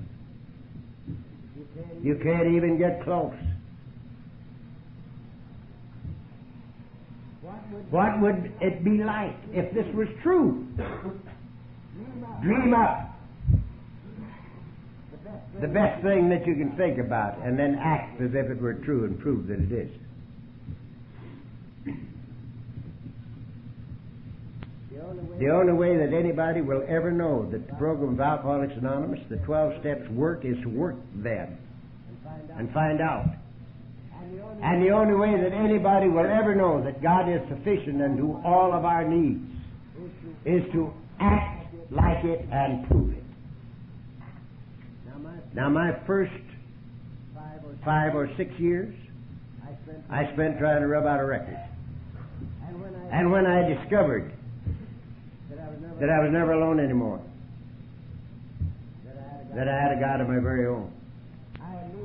You can't even get close. What would it be like if this was true? Dream up the best thing that you can think about, and then act as if it were true and prove that it is. The only way that anybody will ever know that the program of Alcoholics Anonymous, the 12 steps work, is to work them and find out. And the only way that anybody will ever know that God is sufficient unto all of our needs is to act like it and prove it. Now, my first 5 or 6 years, I spent trying to rub out a record. And when I discovered that I was never alone anymore, that I had a God of my very own,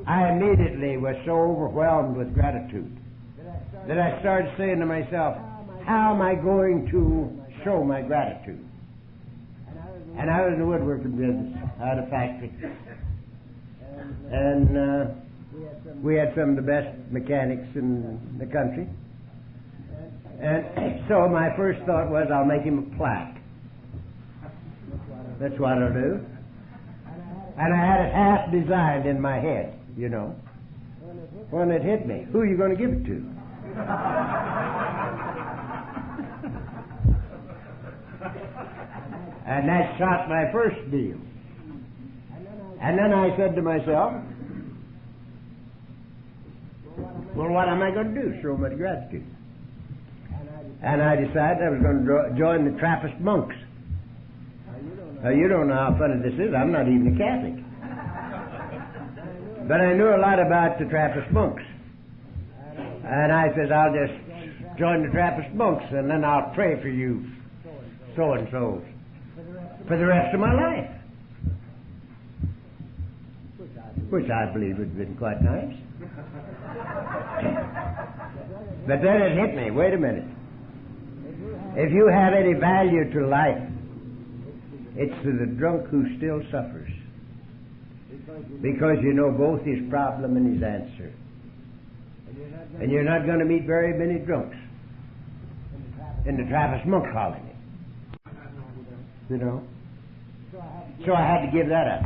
I immediately was so overwhelmed with gratitude that I started saying to myself, how am I going to show my gratitude? And I was in the woodworking business. I had a factory. And we had some of the best mechanics in the country. And so my first thought was, I'll make him a plaque. That's what I'll do. And I had it half designed in my head, you know. When it hit me, who are you going to give it to? And that shot my first deal. And then I said to myself, well, what am I going to do? Show my gratitude. And I decided I was going to join the Trappist monks. Now, you don't know how funny this is. I'm not even a Catholic. But I knew a lot about the Trappist monks. And I said, I'll just join the Trappist monks, and then I'll pray for you so-and-so for the rest of my life. Which I believe would have been quite nice. But then it hit me, wait a minute. If you have any value to life, it's to the drunk who still suffers. Because you know both his problem and his answer. And you're not going to meet very many drunks in the Trappist monk colony. You know? So I had to give that up.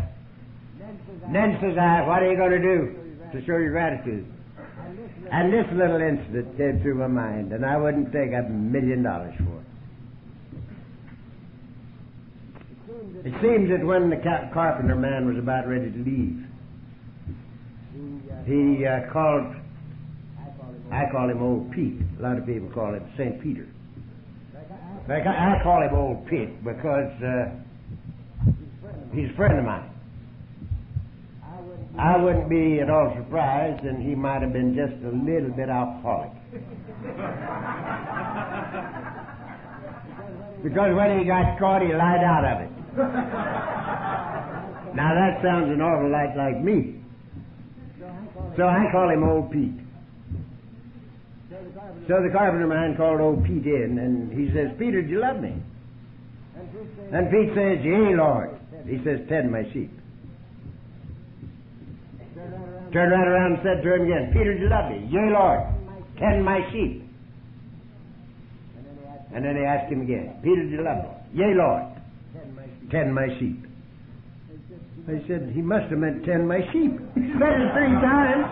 Then says I, what are you going to do to show your gratitude? And this little incident came through my mind, and I wouldn't take up $1 million for it. It seems that when the carpenter man was about ready to leave, he called, I call him Old Pete. A lot of people call him St. Peter. I call him Old Pete because he's a friend of mine. I wouldn't be at all surprised, and he might have been just a little bit alcoholic. Because when he got caught, he lied out of it. Now that sounds an awful lot like me. So I call him Old Pete. So the carpenter man called Old Pete in, and he says, Peter, do you love me? And Pete says, yea, Lord. He says, tend my sheep. Turned right around and said to him again, Peter, do you love me? Yea, Lord. Tend my sheep. And then he asked him again, Peter, do you love me? Yea, Lord. Tend my sheep. I said, he must have meant tend my sheep. He said it 3 times.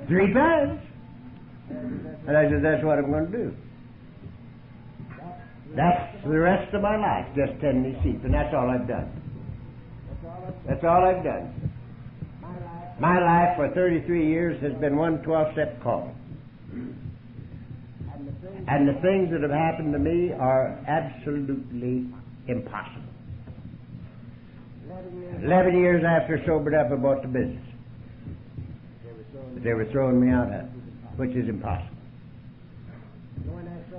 3 times. And I said, that's what I'm going to do. That's the rest of my life, just tend these sheep. And that's all I've done. That's all I've done. My life for 33 years has been one 12-step call. And the things that have happened to me are absolutely impossible. 11 years after sobered up, I bought the business. But they were throwing me out of it, which is impossible.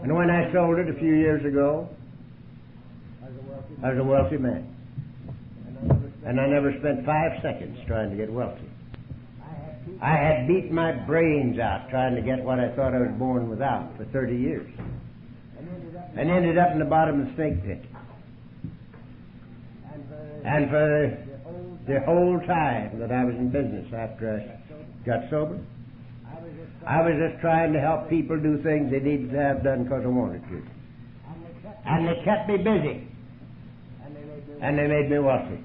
And when I sold it a few years ago, I was a wealthy man. And I never spent 5 seconds trying to get wealthy. I had beat my brains out trying to get what I thought I was born without for 30 years. And ended up in the bottom of the snake pit. And for the whole time that I was in business after I got sober, I was just trying to help people do things they needed to have done because I wanted to. And they kept me busy. And they made me wealthy.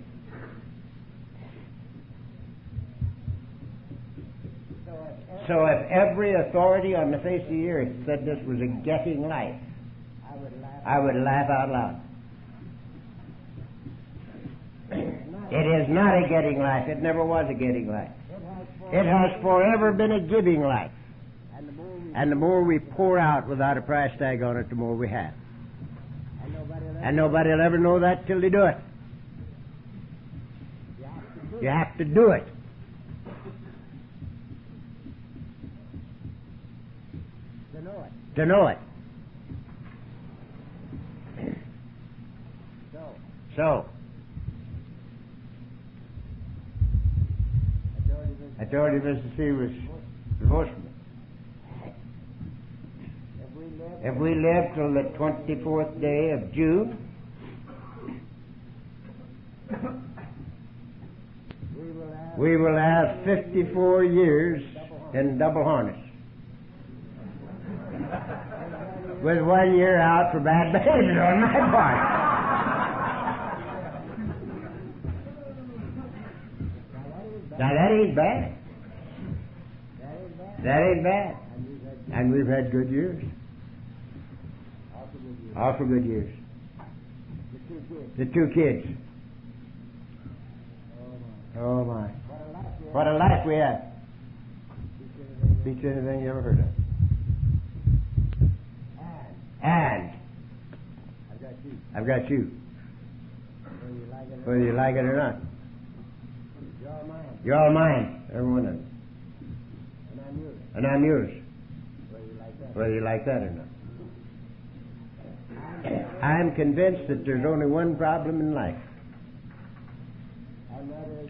So if every authority on the face of the earth said this was a getting life, I would laugh out loud. It is not a getting life. It never was a getting life. It has forever been a giving life. And the more we pour out without a price tag on it, the more we have. And nobody will ever know that till they do it. You have to do it. To know it. So, I told you Mr. C was divorced me. If we live till the 24th day of June, we will have 54 years in double harness. With 1 year out for bad behavior on my part. Now that ain't bad. That ain't bad. And we've had good years. Awful good years. The 2 kids. Oh my. What a life we have. Beats anything you ever heard of. And I've got you. Whether you like it or not. You're all mine. Every one of them. And I'm yours. Whether you like that or not. I'm convinced that there's only one problem in life.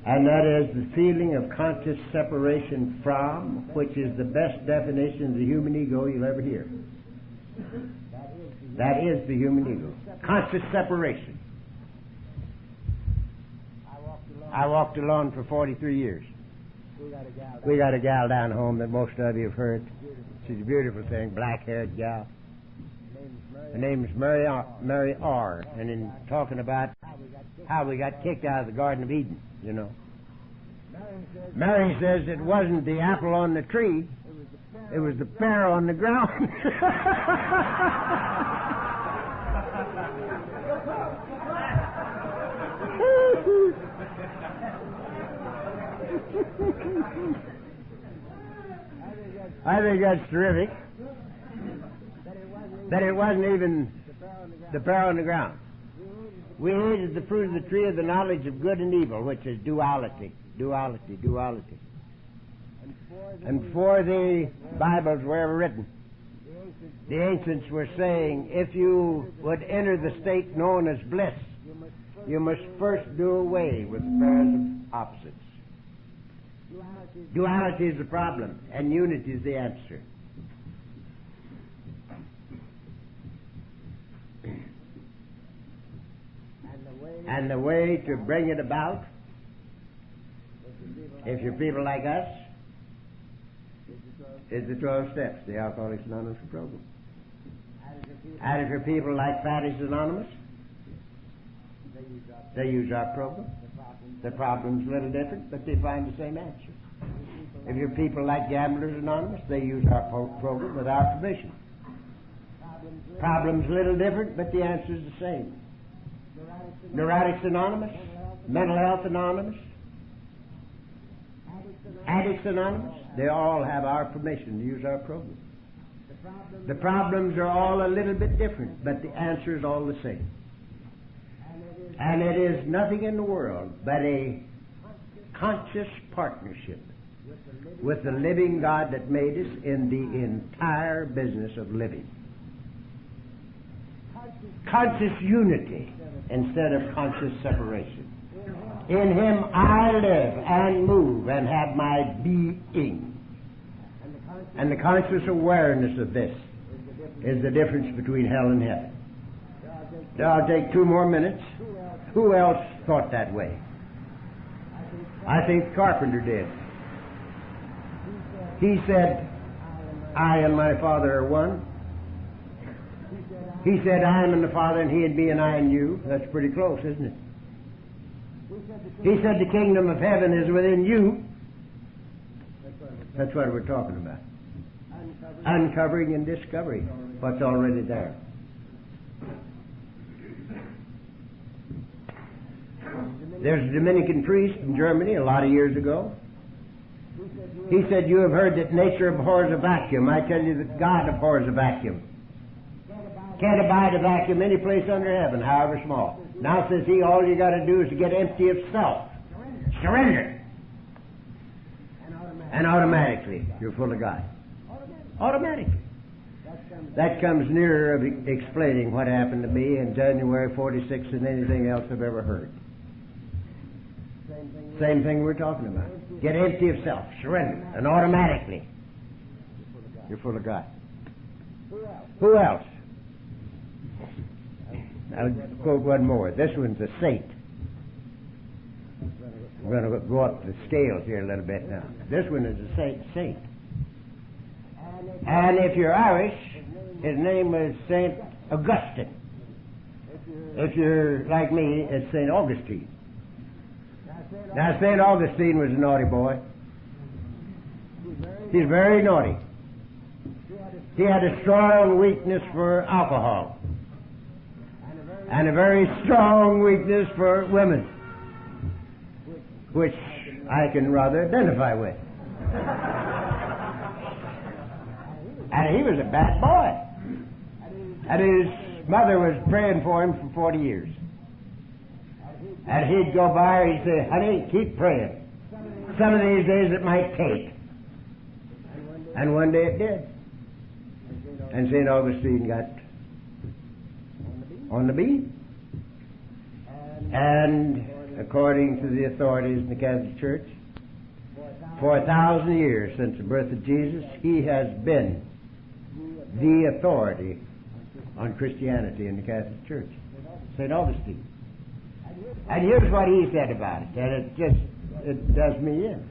And that is the feeling of conscious separation from, which is the best definition of the human ego you'll ever hear. That is the human ego. Conscious separation. I walked alone for 43 years. We got a gal down home that most of you have heard. She's a beautiful thing, black-haired gal. Her name is Mary R. And in talking about how we got kicked out of the Garden of Eden, you know. Mary says it wasn't the apple on the tree, it was the pear on the ground. I think that's terrific. That it wasn't even the pear on the ground. We hated the fruit of the tree of the knowledge of good and evil, which is duality. And before the Bibles were ever written, the ancients were saying, if you would enter the state known as bliss, you must first do away with pairs of opposites. Duality is the problem, and unity is the answer. And the way to bring it about, if you're people like us, is the 12 steps, the Alcoholics Anonymous program. And if you're people like Fatties Anonymous, they use our program. The problem's a little different, but they find the same answer. If you're people like Gamblers Anonymous, they use our program with our permission. Problem's a little different, but the answer's the same. Neurotics Anonymous, Mental Health Anonymous, Addicts Anonymous, they all have our permission to use our program. The problems are all a little bit different, but the answer is all the same. And it is nothing in the world but a conscious partnership with the living God that made us in the entire business of living. Conscious unity instead of conscious separation. In Him I live and move and have my being. And the conscious awareness of this is the difference between hell and heaven. Now I'll take 2 more minutes. Who else thought that way? I think Carpenter did. He said, I and my Father are one. He said, I am in the Father, and He in me, and I in you. That's pretty close, isn't it? He said, the kingdom of heaven is within you. That's what we're talking about. Uncovering and discovering what's already there. There's a Dominican priest in Germany a lot of years ago. He said, you have heard that nature abhors a vacuum. I tell you that God abhors a vacuum. Can't abide a vacuum any place under heaven, however small. Now, says he, all you got to do is to get empty of self. Surrender. And automatically, you're full of God. Automatically. That comes nearer of explaining what happened to me in January 46 than anything else I've ever heard. Same thing we're talking about. Get empty of self. Surrender. And automatically, you're full of God. Who else? I'll quote one more. This one's a saint. We're going to go up the scales here a little bit now. This one is a saint. And if you're Irish, his name is Saint Augustine. If you're like me, it's Saint Augustine. Now, Saint Augustine was a naughty boy. He's very naughty. He had a strong weakness for alcohol. And a very strong weakness for women, which I can rather identify with. And he was a bad boy. And his mother was praying for him for 40 years. And he'd go by her, he'd say, honey, keep praying. Some of these days it might take. And one day it did. And St. Augustine got on the beat. And according to the authorities in the Catholic Church, for 1,000 years since the birth of Jesus, he has been the authority on Christianity in the Catholic Church. St. Augustine. And here's what he said about it, and it does me in.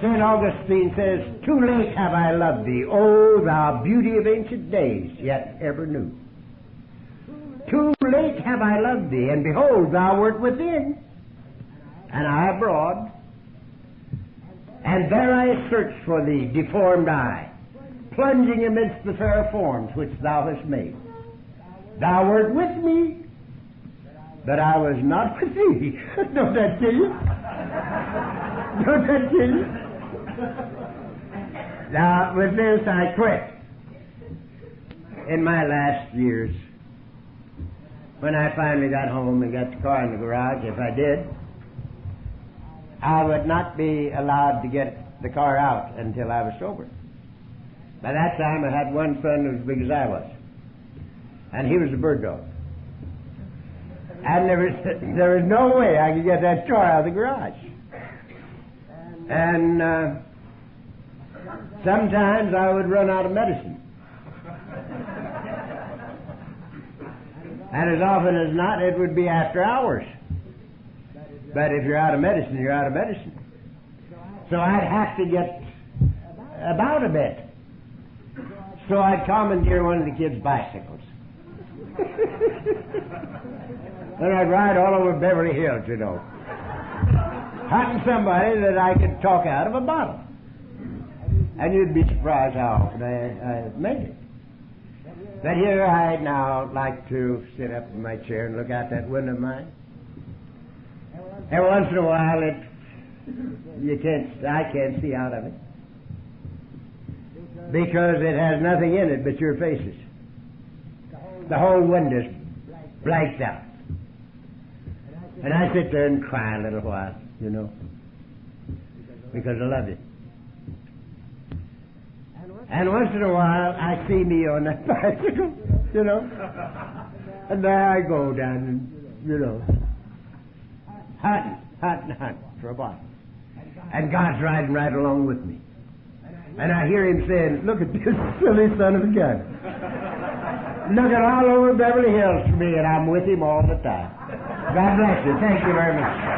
St. Augustine says, "Too late have I loved thee, O thou beauty of ancient days, yet ever new. Too late have I loved thee, and behold, thou wert within, and I abroad. And there I searched for thee, deformed eye, plunging amidst the fair forms which thou hast made. Thou wert with me, but I was not with thee." Don't that kill you? Don't that kill you? Now, with this I quit. In my last years, when I finally got home and got the car in the garage, if I did, I would not be allowed to get the car out until I was sober. By that time, I had one son as big as I was, and he was a bird dog. And there was no way I could get that car out of the garage. And sometimes I would run out of medicine. And as often as not, it would be after hours. But if you're out of medicine, you're out of medicine. So I'd have to get about a bit. So I'd commandeer one of the kids' bicycles. And I'd ride all over Beverly Hills, you know, hunting somebody that I could talk out of a bottle. And you'd be surprised how often I made it. But here I now like to sit up in my chair and look out that window of mine. Every once in a while, I can't see out of it, because it has nothing in it but your faces. The whole window's blanked out. And I sit there and cry a little while, you know, because I love you. And once in a while, I see me on that bicycle, you know, and there I go down and, you know, hunting for a bottle. And God's riding right along with me. And I hear him saying, "Look at this silly son of a gun. Looking all over Beverly Hills for me, and I'm with him all the time." God bless you. Thank you very much.